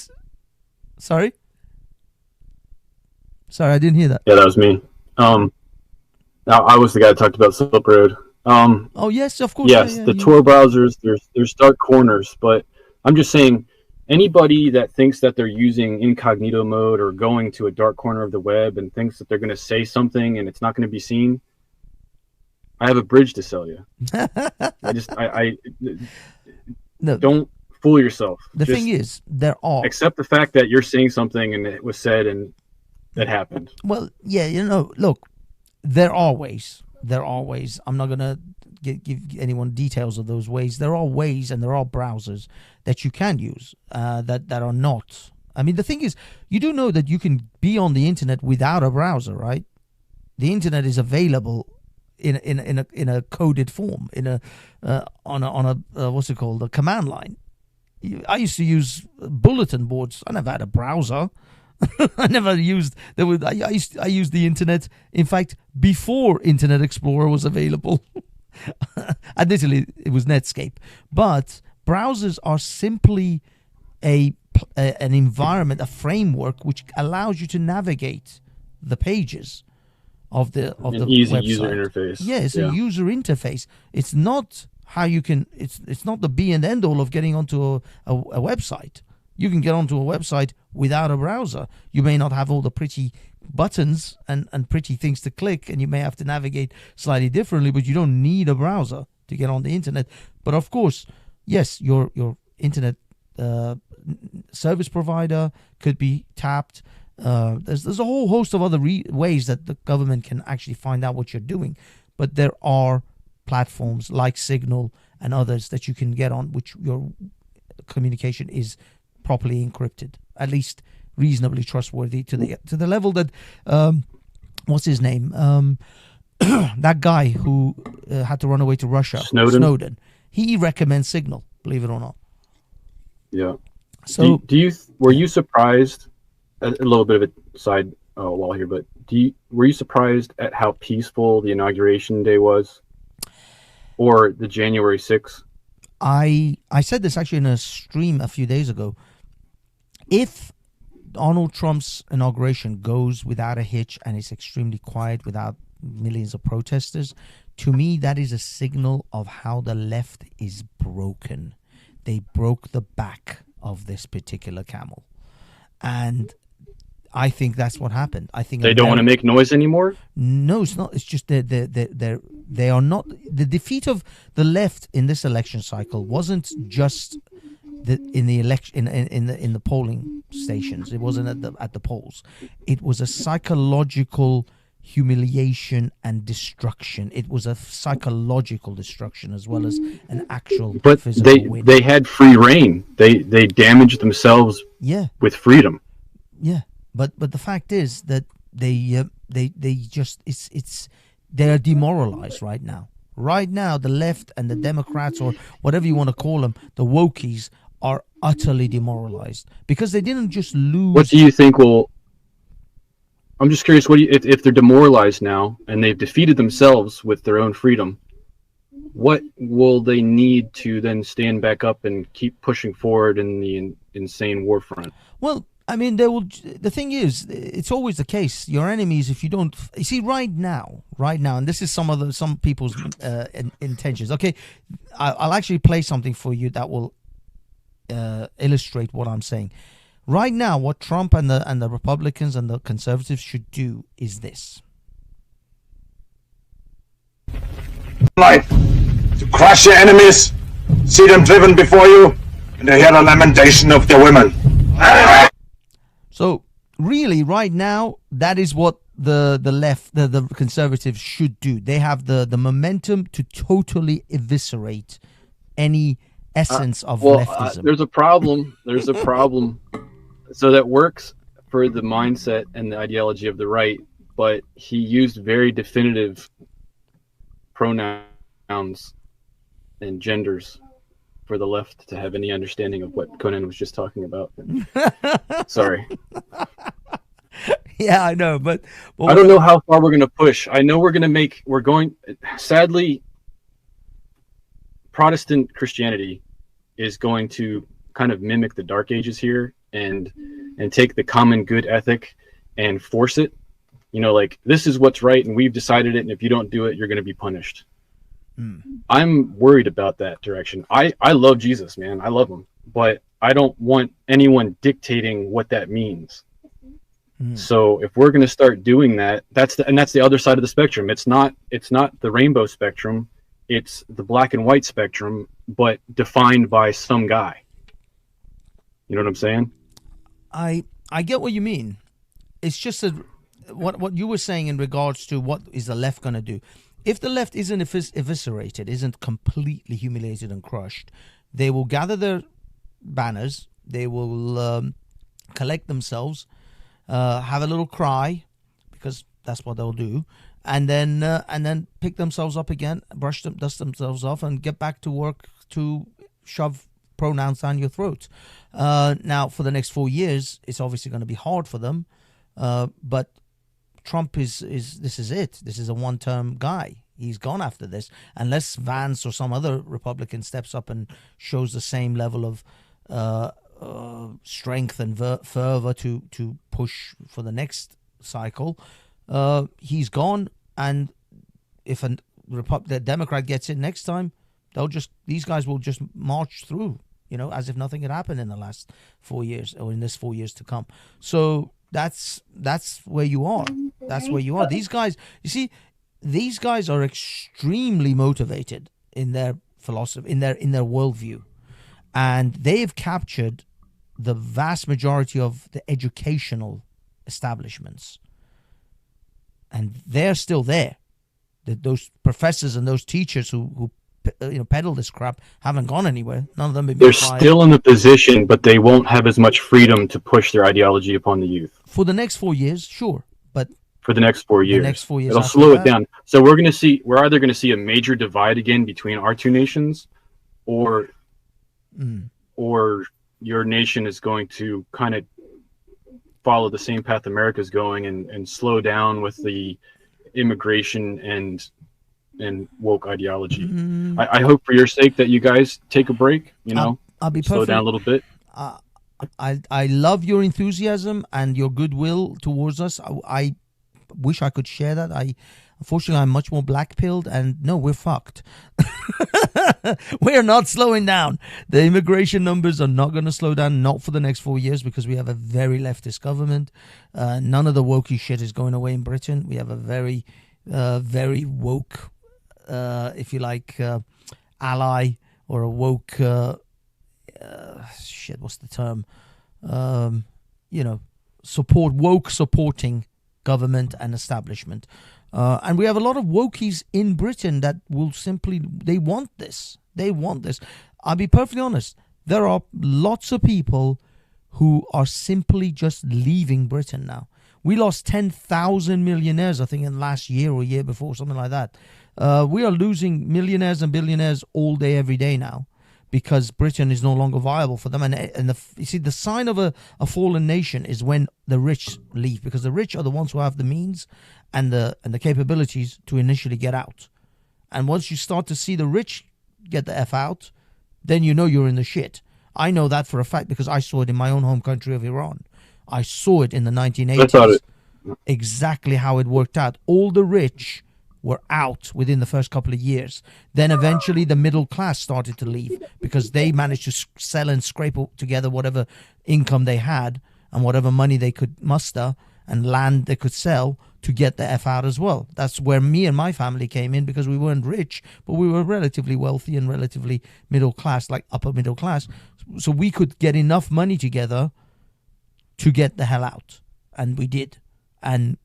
Sorry, I didn't hear that. Yeah, that was me. I was the guy that talked about Silk Road. Oh yes, of course. Yes, the Tor browsers. There's dark corners, but I'm just saying, anybody that thinks that they're using incognito mode or going to a dark corner of the web and thinks that they're going to say something and it's not going to be seen, I have a bridge to sell you. No, don't fool yourself. The thing is, there are. Accept the fact that you're saying something and it was said and it happened. Well, yeah, look, there are ways. I'm not going to give anyone details of those ways. There are ways and there are browsers that you can use that are not. I mean, the thing is, you do know that you can be on the internet without a browser, right? The internet is available in a coded form, on a what's it called, a command line. I used to use bulletin boards. I never had a browser. I never used. I used the internet. In fact, before Internet Explorer was available. Admittedly, it was Netscape. But browsers are simply an environment, a framework which allows you to navigate the pages of the easy website. User interface. Yeah, it's a user interface. It's not how you can. It's not the be and end all of getting onto a website. You can get onto a website without a browser. You may not have all the pretty buttons and pretty things to click, and you may have to navigate slightly differently, but you don't need a browser to get on the internet. But of course, yes, your internet service provider could be tapped. There's a whole host of other ways that the government can actually find out what you're doing. But there are platforms like Signal and others that you can get on, which your communication is properly encrypted, at least reasonably trustworthy to the level that what's his name, that guy who had to run away to Russia, Snowden. He recommends Signal, believe it or not. Yeah. So were you surprised? A little bit of a side wall here, but were you surprised at how peaceful the inauguration day was, or the January 6th? I said this actually in a stream a few days ago. If Donald Trump's inauguration goes without a hitch and it's extremely quiet without millions of protesters, to me that is a signal of how the left is broken. They broke the back of this particular camel, and I think that's what happened. I think they don't want to make noise anymore. No, it's not. It's just they are not. The defeat of the left in this election cycle wasn't just in the election in the polling stations. It wasn't at the polls. It was a psychological humiliation and destruction. It was a psychological destruction as well as an actual physical win. They had free reign. They damaged themselves with freedom. Yeah. But the fact is that they just they're demoralized right now. Right now, the left and the Democrats, or whatever you want to call them, the wokies, are utterly demoralized because they didn't just lose. What do you think will? I'm just curious. If they're demoralized now and they've defeated themselves with their own freedom, what will they need to then stand back up and keep pushing forward in the insane war front? Well, I mean, the thing is, it's always the case. Your enemies, if you don't, you see, right now, and this is some people's intentions. Okay, I'll actually play something for you that will illustrate what I'm saying. Right now, what Trump and the Republicans and the conservatives should do is this: life to crush your enemies, see them driven before you, and to hear the lamentation of their women. So really, right now, that is what the left, the conservatives should do. They have the momentum to totally eviscerate any essence of leftism. There's a problem. There's a problem. So that works for the mindset and the ideology of the right, but he used very definitive pronouns and genders for the left to have any understanding of what Conan was just talking about. Sorry. Yeah, I know, but I don't know how far we're going to push. I know sadly, Protestant Christianity is going to kind of mimic the Dark Ages here and take the common good ethic and force it. You know, like, this is what's right and we've decided it, and if you don't do it, you're going to be punished. I'm worried about that direction. I love Jesus, man. I love him, but I don't want anyone dictating what that means. So if we're going to start doing that, that's the other side of the spectrum. It's not the rainbow spectrum. It's the black and white spectrum, but defined by some guy. You know what I'm saying? I get what you mean. It's just what you were saying in regards to what is the left going to do. If the left isn't eviscerated, isn't completely humiliated and crushed, they will gather their banners, they will collect themselves, have a little cry, because that's what they'll do, and then pick themselves up again, dust themselves off, and get back to work to shove pronouns down your throat. Now, for the next 4 years, it's obviously going to be hard for them, but Trump is this is it. This is a one-term guy. He's gone after this. Unless Vance or some other Republican steps up and shows the same level of strength and fervor to push for the next cycle, he's gone. And if the Democrat gets it next time, these guys will just march through, as if nothing had happened in the last 4 years or in this 4 years to come. So that's where you are. That's where you are. These guys, you see, these guys are extremely motivated in their philosophy, in their worldview, and they've captured the vast majority of the educational establishments, and they're still there. Those professors and those teachers who peddle this crap haven't gone anywhere. None of them have been They're still in the position, but they won't have as much freedom to push their ideology upon the youth. For the next 4 years, sure, but for the next 4 years, it'll slow it down. So we're either going to see a major divide again between our two nations, or your nation is going to kind of follow the same path America's going and slow down with the immigration and woke ideology. I hope for your sake that you guys take a break, I'll be slow down a little bit. I love your enthusiasm and your goodwill towards us. I wish I could share that. Unfortunately, I'm much more black-pilled, and no, we're fucked. We're not slowing down. The immigration numbers are not going to slow down, not for the next 4 years, because we have a very leftist government. None of the wokey shit is going away in Britain. We have a very, very woke, if you like, ally, or a woke, what's the term? Supporting government and establishment. And we have a lot of wokies in Britain that will they want this. They want this. I'll be perfectly honest. There are lots of people who are simply just leaving Britain now. We lost 10,000 millionaires, I think, in last year or year before, something like that. We are losing millionaires and billionaires all day, every day now, because Britain is no longer viable for them. And you see, the sign of a fallen nation is when the rich leave, because the rich are the ones who have the means and the capabilities to initially get out. And once you start to see the rich get the F out, then you know you're in the shit. I know that for a fact because I saw it in my own home country of Iran. I saw it in the 1980s, exactly how it worked out. All the rich were out within the first couple of years. Then eventually the middle class started to leave because they managed to sell and scrape together whatever income they had and whatever money they could muster and land they could sell to get the F out as well. That's where me and my family came in, because we weren't rich, but we were relatively wealthy and relatively middle class, like upper middle class. So we could get enough money together to get the hell out. And we did. And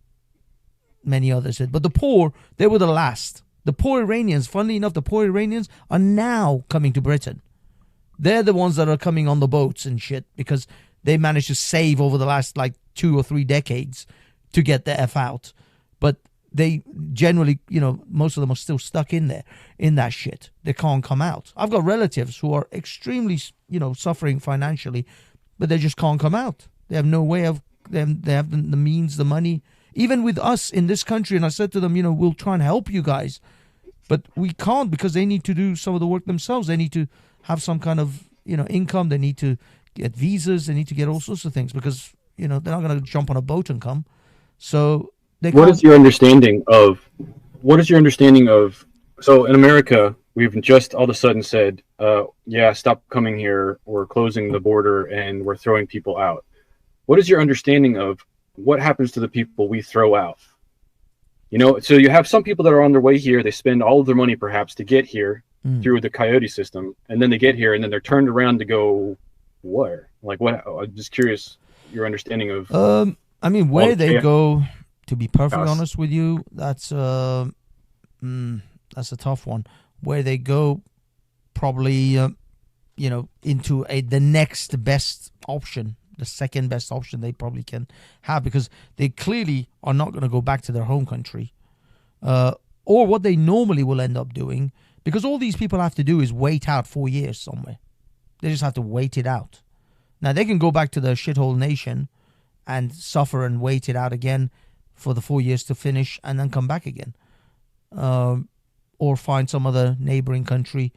many others did. But the poor, they were the last. The poor Iranians, funnily enough, the poor Iranians are now coming to Britain. They're the ones that are coming on the boats and shit because they managed to save over the last 2 or 3 decades to get the F out. But they generally, most of them are still stuck in there, in that shit. They can't come out. I've got relatives who are extremely, suffering financially, but they just can't come out. They have no way of, they have the means, the money. Even with us in this country, and I said to them, we'll try and help you guys. But we can't, because they need to do some of the work themselves. They need to have some kind of, income. They need to get visas. They need to get all sorts of things because, they're not going to jump on a boat and come. So What is your understanding of, so in America, we've just all of a sudden said, stop coming here. We're closing the border and we're throwing people out. What is your understanding of what happens to the people we throw out? So you have some people that are on their way here. They spend all of their money perhaps to get here through the coyote system. And then they get here and then they're turned around to go where? What? I'm just curious your understanding of. Where they go, to be perfectly honest with you, that's a tough one. Where they go, probably, into the next best option. The second best option they probably can have, because they clearly are not going to go back to their home country, or what they normally will end up doing, because all these people have to do is wait out 4 years somewhere. They just have to wait it out. Now they can go back to their shithole nation and suffer and wait it out again for the 4 years to finish and then come back again, or find some other neighboring country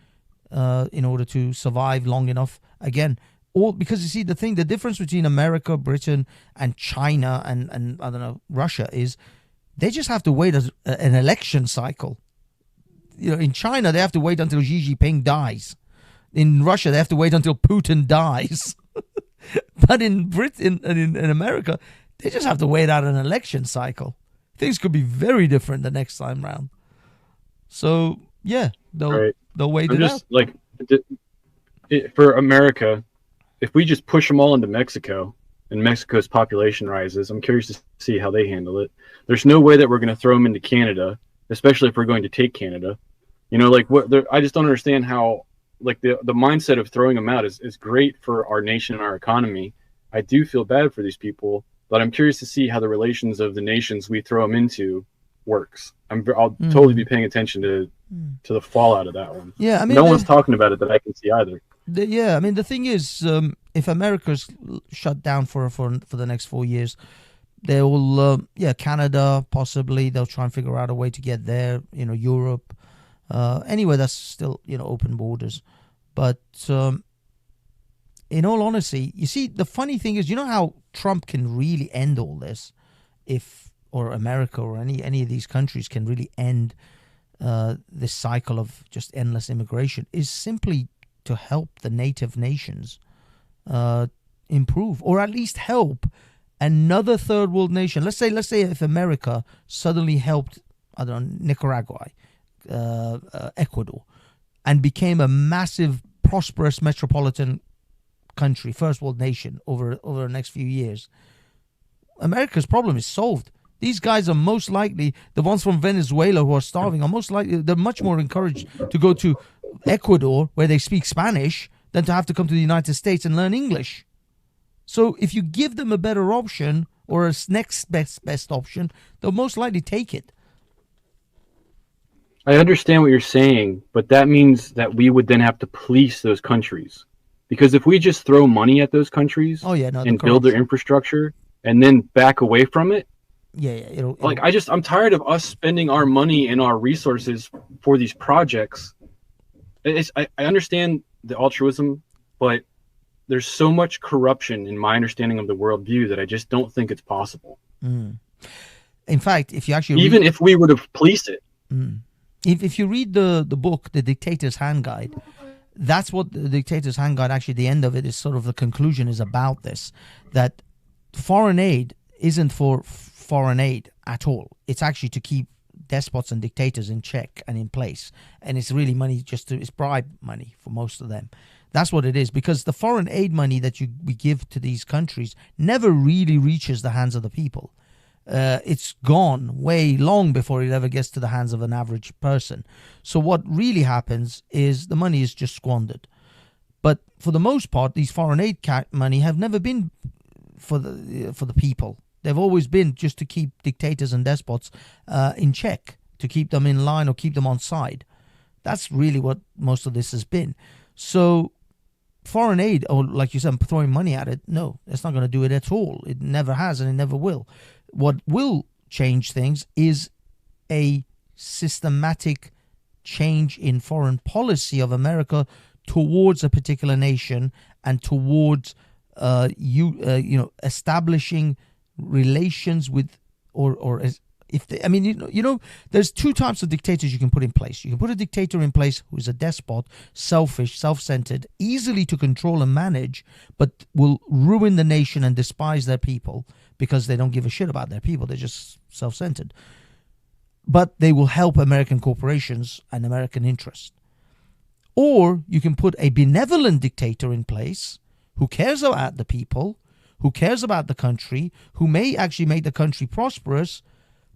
in order to survive long enough again. Because you see, the difference between America, Britain, and China and I don't know, Russia is they just have to wait an election cycle. In China, they have to wait until Xi Jinping dies. In Russia, they have to wait until Putin dies. But in Britain and in America, they just have to wait out an election cycle. Things could be very different the next time round. So, yeah, they'll wait it out. For America, if we just push them all into Mexico and Mexico's population rises, I'm curious to see how they handle it. There's no way that we're going to throw them into Canada, especially if we're going to take Canada. I just don't understand how, the mindset of throwing them out is great for our nation and our economy. I do feel bad for these people, but I'm curious to see how the relations of the nations we throw them into works. I'll totally be paying attention to the fallout of that one. Yeah, no one's talking about it that I can see either. The thing is, if America's shut down for the next 4 years, they will, Canada possibly. They'll try and figure out a way to get there. Europe, anywhere that's still open borders. But in all honesty, you see, the funny thing is, how Trump can really end all this, or America or any of these countries can really end this cycle of just endless immigration, is simply to help the native nations improve, or at least help another third world nation. Let's say if America suddenly helped, I don't know, Nicaragua, Ecuador, and became a massive, prosperous metropolitan country, first world nation over the next few years, America's problem is solved. These guys are most likely, the ones from Venezuela who are starving, are most likely, they're much more encouraged to go to Ecuador, where they speak Spanish, than to have to come to the United States and learn English. So if you give them a better option, or a next best option, they'll most likely take it. I understand what you're saying, but that means that we would then have to police those countries. Because if we just throw money at those countries and build their infrastructure and then back away from it, I'm tired of us spending our money and our resources for these projects. I understand the altruism, but there's so much corruption in my understanding of the worldview that I just don't think it's possible. In fact, if you actually if we would have policed it, if you read the book, The Dictator's Hand Guide, that's what the Dictator's Hand Guide, actually, the end of it is sort of the conclusion is about this, that foreign aid isn't for foreign aid at all. It's actually to keep despots and dictators in check and in place. And it's really money it's bribe money for most of them. That's what it is, because the foreign aid money that we give to these countries never really reaches the hands of the people. It's gone way long before it ever gets to the hands of an average person. So what really happens is the money is just squandered. But for the most part, these foreign aid money have never been for the people. They've always been just to keep dictators and despots in check, to keep them in line or keep them on side. That's really what most of this has been. So foreign aid, or like you said, throwing money at it, no, it's not going to do it at all. It never has, and it never will. What will change things is a systematic change in foreign policy of America towards a particular nation and towards establishing relations with there's two types of dictators you can put in place. You can put a dictator in place who is a despot, selfish, self-centered, easily to control and manage, but will ruin the nation and despise their people because they don't give a shit about their people. They're just self-centered. But they will help American corporations and American interests. Or you can put a benevolent dictator in place who cares about the people, who cares about the country, who may actually make the country prosperous,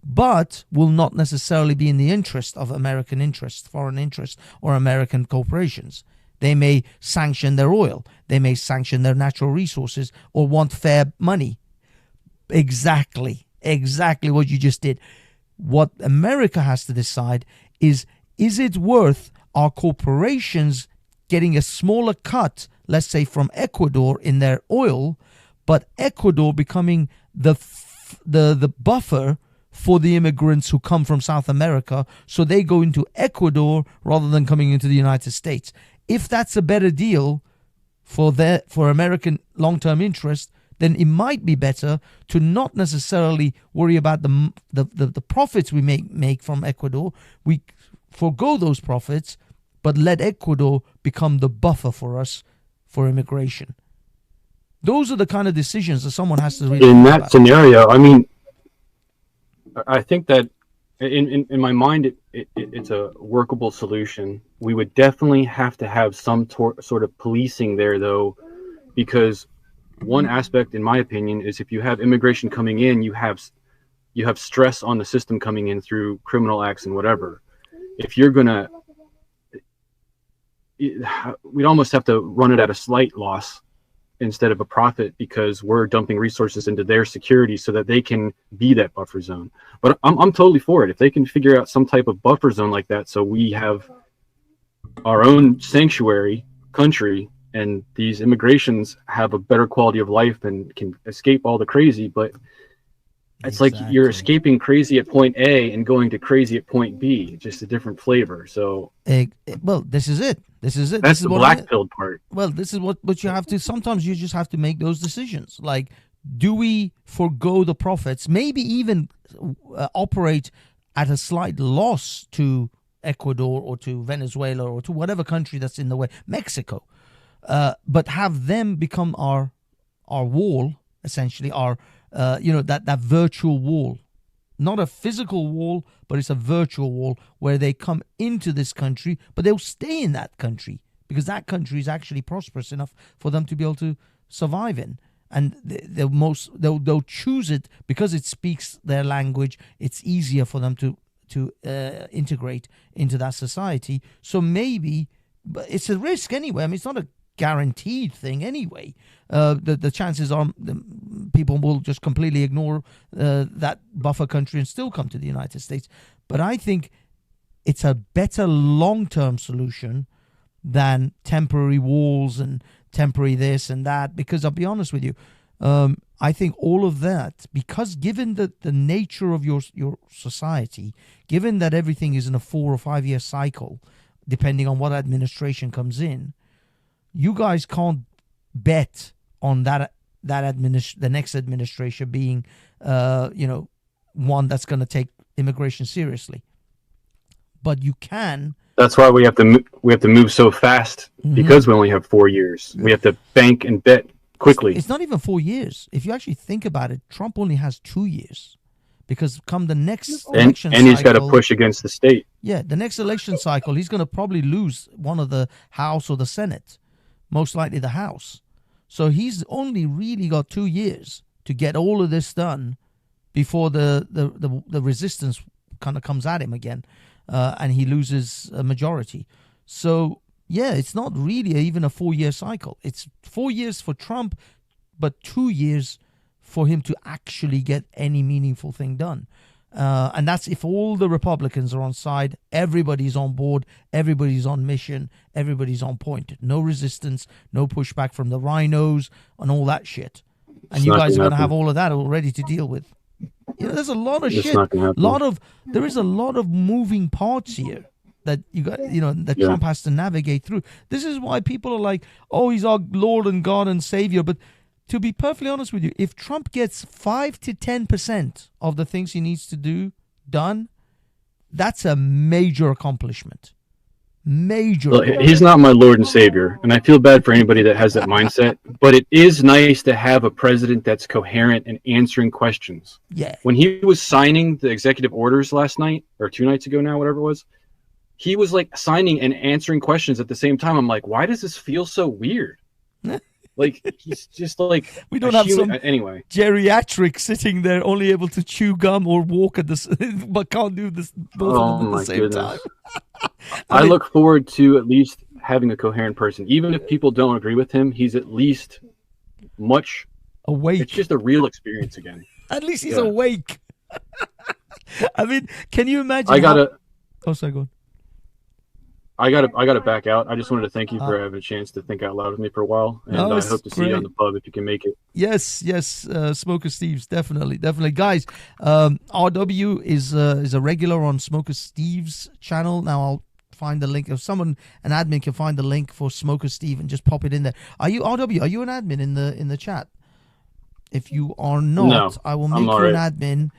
but will not necessarily be in the interest of American interests, foreign interests, or American corporations. They may sanction their oil. They may sanction their natural resources or want fair money. Exactly what you just did. What America has to decide is it worth our corporations getting a smaller cut, let's say from Ecuador in their oil, but Ecuador becoming the buffer for the immigrants who come from South America, so they go into Ecuador rather than coming into the United States. If that's a better deal for American long-term interest, then it might be better to not necessarily worry about the profits we make from Ecuador. We forego those profits, but let Ecuador become the buffer for us for immigration. Those are the kind of decisions that someone has to really in that about. Scenario. I mean, I think that in my mind, it's a workable solution. We would definitely have to have some sort of policing there, though, because one aspect, in my opinion, is if you have immigration coming in, you have stress on the system coming in through criminal acts and whatever. If you're gonna, we'd almost have to run it at a slight loss instead of a profit, because we're dumping resources into their security so that they can be that buffer zone. But I'm totally for it. If they can figure out some type of buffer zone like that, so we have our own sanctuary country and these immigrations have a better quality of life and can escape all the crazy. But it's like you're escaping crazy at point A and going to crazy at point B, just a different flavor. So, well, this is it. This is it. That's this the is black pilled part. Well, this is what you have to. Sometimes you just have to make those decisions. Like, do we forgo the profits? Maybe even operate at a slight loss to Ecuador or to Venezuela or to whatever country that's in the way, Mexico, but have them become our wall, essentially, our that virtual wall, not a physical wall, but it's a virtual wall where they come into this country, but they'll stay in that country because that country is actually prosperous enough for them to be able to survive in. And they'll choose it because it speaks their language. It's easier for them to integrate into that society. So maybe, but it's a risk anyway. I mean, it's not a guaranteed thing anyway. The chances are people will just completely ignore that buffer country and still come to the United States. But I think it's a better long-term solution than temporary walls and temporary this and that, because I'll be honest with you, I think all of that, because given the nature of your society, given that everything is in a 4 or 5 year cycle, depending on what administration comes in, you guys can't bet on the next administration being one that's going to take immigration seriously. But you can. That's why we have to move so fast, because we only have 4 years. We have to bank and bet quickly. It's not even 4 years. If you actually think about it, Trump only has 2 years, because come the next election cycle, he's got to push against the state. Yeah, the next election cycle, he's going to probably lose one of the House or the Senate, most likely the House. So he's only really got 2 years to get all of this done before the resistance kind of comes at him again. And he loses a majority. So, yeah, it's not really even a 4 year cycle. It's 4 years for Trump, but 2 years for him to actually get any meaningful thing done. And that's if all the Republicans are on side, everybody's on board, everybody's on mission, everybody's on point. No resistance, no pushback from the rhinos and all that shit. And you guys are going to have all of that all ready to deal with. There's a lot of shit. There is a lot of moving parts here that Trump has to navigate through. This is why people are like, "Oh, he's our Lord and God and Savior." But to be perfectly honest with you, if Trump gets 5 to 10% of the things he needs to do done, that's a major accomplishment. He's not my Lord and Savior, and I feel bad for anybody that has that mindset, but it is nice to have a president that's coherent and answering questions. Yeah. When he was signing the executive orders last night, or 2 nights ago now, whatever it was, he was like signing and answering questions at the same time. I'm like, why does this feel so weird? Like, he's just like, we don't have some anyway geriatric sitting there only able to chew gum or walk at this, but can't do this both of them at the same time. I look forward to at least having a coherent person, even if people don't agree with him. He's at least much awake. It's just a real experience again. At least he's awake. I mean, can you imagine? Oh, sorry, go on. I gotta back out. I just wanted to thank you for having a chance to think out loud with me for a while, and I hope to see you on the pub if you can make it. Yes, Smoker Steve's definitely, guys. RW is a regular on Smoker Steve's channel. Now I'll find the link. If an admin can find the link for Smoker Steve and just pop it in there. Are you RW? Are you an admin in the chat? If you are not, no, I will make you an admin.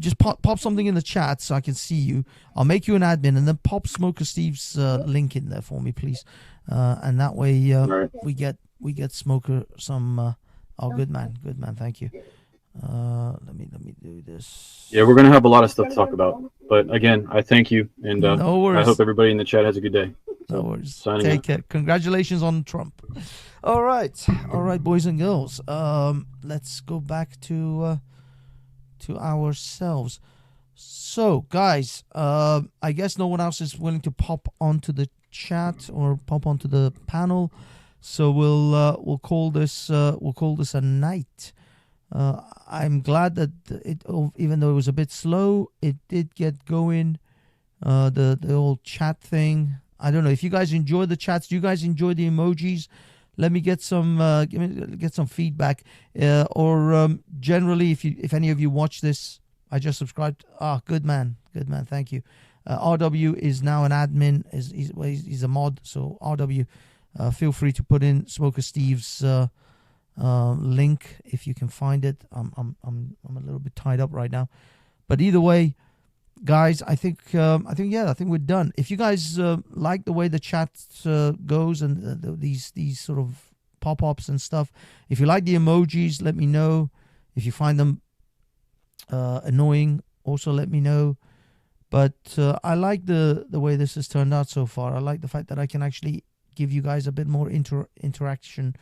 Just pop something in the chat so I can see you. I'll make you an admin, and then pop Smoker Steve's link in there for me, please. And that way we get Smoker some. Good man. Thank you. Let me do this. Yeah, we're gonna have a lot of stuff to talk about. But again, I thank you, and no worries. I hope everybody in the chat has a good day. No worries. Take care. Congratulations on Trump. All right, boys and girls. Let's go back to ourselves. So, guys, I guess no one else is willing to pop onto the chat or pop onto the panel. So we'll call this a night. I'm glad that it, even though it was a bit slow, it did get going. The old chat thing. I don't know if you guys enjoy the chats. Do you guys enjoy the emojis? Let me get some get some feedback, or generally, if any of you watch this, I just subscribed. Good man, thank you. RW is now an admin. He's a mod, so RW, feel free to put in Smoker Steve's link if you can find it. I'm a little bit tied up right now, but either way, guys, I think we're done. If you guys like the way the chat goes and these sort of pop-ups and stuff, if you like the emojis, let me know. If you find them annoying, also let me know. But I like the way this has turned out so far. I like the fact that I can actually give you guys a bit more interaction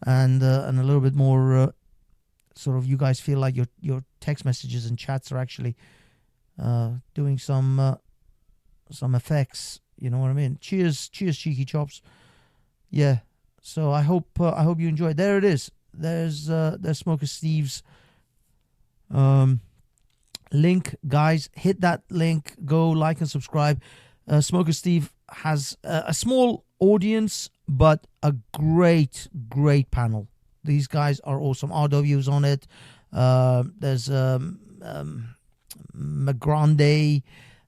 and a little bit more sort of, you guys feel like your text messages and chats are actually doing some effects. You know what I mean? Cheers, Cheeky Chops. Yeah. So I hope you enjoyed. There it is. There's Smoker Steve's link, guys. Hit that link. Go like and subscribe. Smoker Steve has a small audience, but a great panel. These guys are awesome. RW's on it. There's Magrande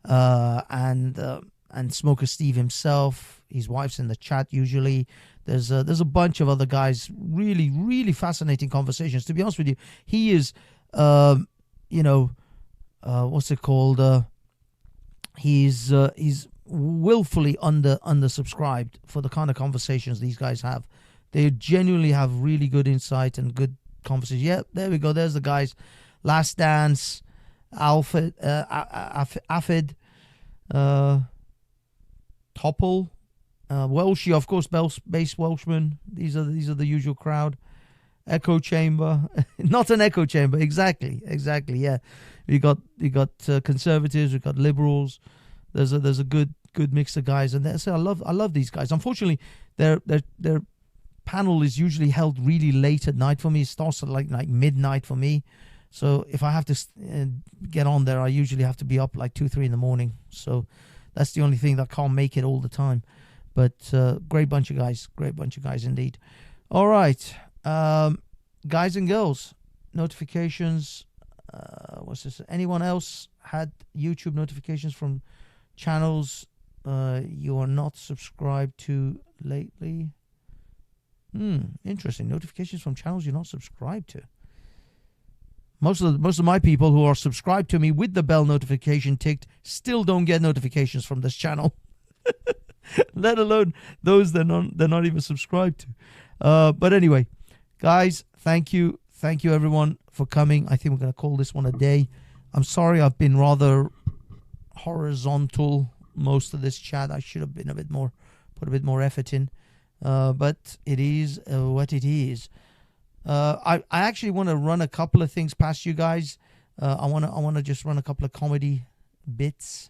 and Smoker Steve himself. His wife's in the chat usually. There's a bunch of other guys. Really fascinating conversations. To be honest with you, he is what's it called? He's willfully undersubscribed for the kind of conversations these guys have. They genuinely have really good insight and good conversations. Yeah, there we go. There's the guys. Last Dance, Alfred, Afid, Topple, Welshie, of course, bass Welshman. These are the usual crowd. Echo Chamber, not an echo chamber. Exactly. Yeah, we got conservatives, we got liberals. There's a good mix of guys, and I love these guys. Unfortunately, their panel is usually held really late at night for me. It starts at like midnight for me. So if I have to get on there, I usually have to be up like 2-3 in the morning. So that's the only thing that can't make it all the time. But great bunch of guys indeed. All right, guys and girls, notifications. What's this? Anyone else had YouTube notifications from channels you are not subscribed to lately? Interesting. Notifications from channels you're not subscribed to. Most of my people who are subscribed to me with the bell notification ticked still don't get notifications from this channel. Let alone those they're not even subscribed to. But anyway, guys, thank you everyone for coming. I think we're gonna call this one a day. I'm sorry I've been rather horizontal most of this chat. I should have been put a bit more effort in. But it is what it is. I actually want to run a couple of things past you guys. I want to just run a couple of comedy bits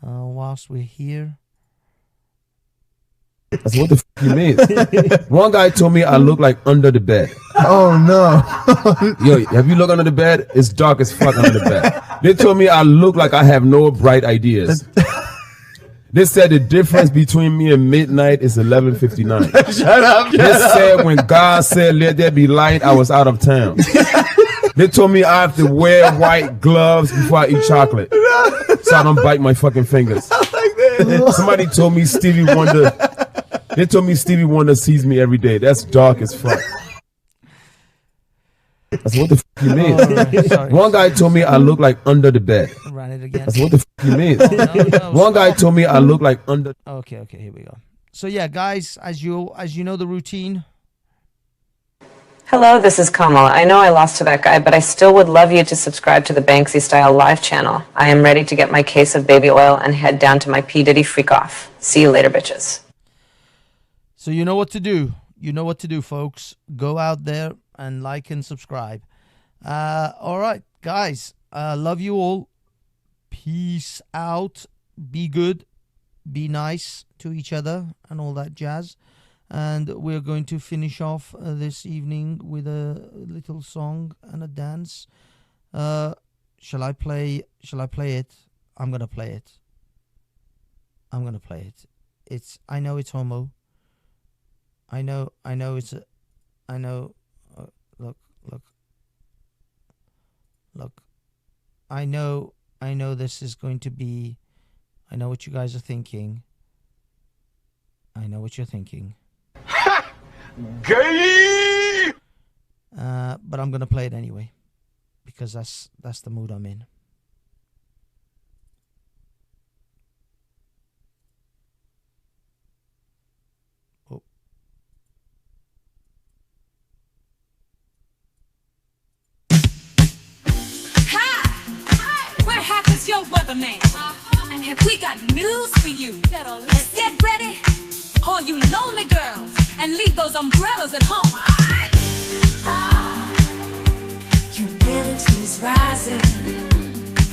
whilst we're here. That's what the f you mean. One guy told me I look like under the bed. Oh no. Yo, have you looked under the bed? It's dark as fuck under the bed. They told me I look like I have no bright ideas. They said the difference between me and midnight is 11:59. Shut up. They said when God said let there be light, I was out of town. They told me I have to wear white gloves before I eat chocolate, so I don't bite my fucking fingers. Somebody told me Stevie Wonder. They told me Stevie Wonder sees me every day. That's dark as fuck. That's what the f you mean. Right, one guy told me I look like under the bed. Ran it again. That's what the f you mean. One guy told me I look like under. Okay, here we go. So yeah, guys, as you know the routine. Hello, this is Kamal. I know I lost to that guy, but I still would love you to subscribe to the Banksy Style Live channel. I am ready to get my case of baby oil and head down to my P. Diddy freak off. See you later, bitches. So you know what to do. You know what to do, folks. Go out there and like and subscribe. All right, guys. Love you all. Peace out. Be good. Be nice to each other and all that jazz. And we're going to finish off this evening with a little song and a dance. Shall I play it? I'm gonna play it. I know it's homo. I know it's a, I know, look. I know this is going to be, I know what you guys are thinking. I know what you're thinking. Gay! But I'm gonna play it anyway, because that's the mood I'm in. Oh. Hi! Where happens your weatherman? And have we got news for you? Let's get ready, all you lonely girls, and leave those umbrellas at home. Humility's rising,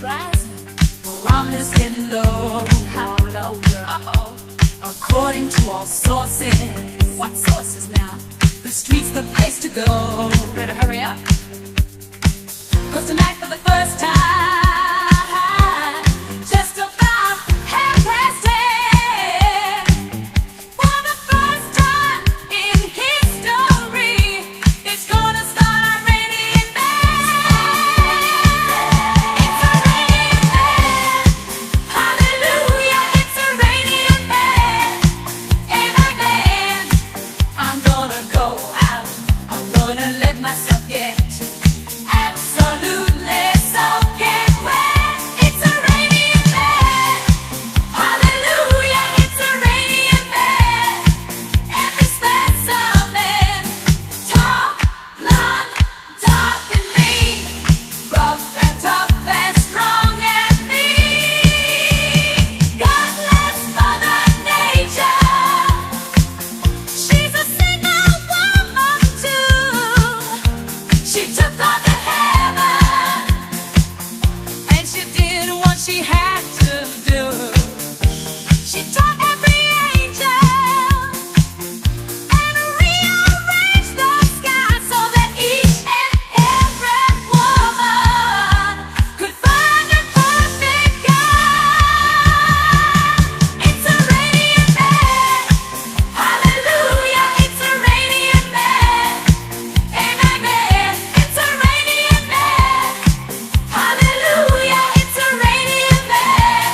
barometer's getting low. How low, girl? According to all sources. What sources now? The street's the place to go. Better hurry up, 'cause tonight for the first time, just about 10:30, for the first time in history, it's gonna start a raining man. It's a raining man. Hallelujah, it's a raining man. Amen. I'm gonna go out. I'm gonna let myself get absolutely soaking wet. It's a raining man. Hallelujah, it's a raining man. Every specimen, tall, blonde, dark and mean, rough and tough and strong and mean. God bless Mother Nature. She's a single woman too. She took on the heaven, and she did what she had to do. She taught every angel and rearranged the sky so that each and every woman could find a perfect God. It's a radiant man. Hallelujah, it's a radiant man. Amen. It's a radiant man. Hallelujah, it's a radiant man.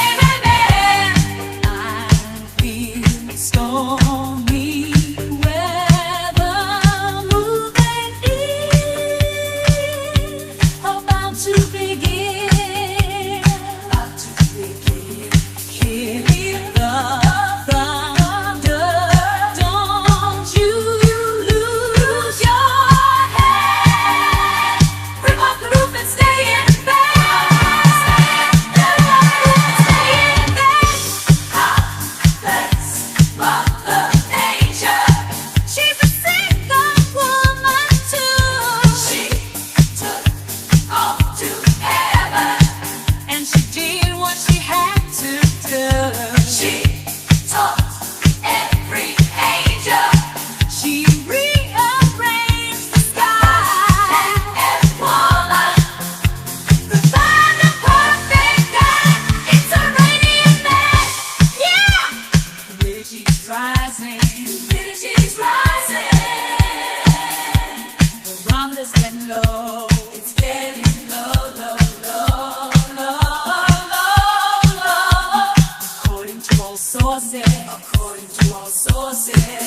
Amen. I feel stormy weather moving in, about to begin. Hear the thunder. Don't you lose your head. Rip off the roof and stay in bed. Stay in bed. Let's Mother Nature. She's a single woman too. She took off to heaven, and she did what she had to do. She taught every angel. She rearranged the sky. Every woman could find a perfect God. It's a radiant man. Yeah. Humidity's rising. Humidity's rising. The barometer's getting low. It's getting low, low, low, low, low, low. According to all sources. According to all sources.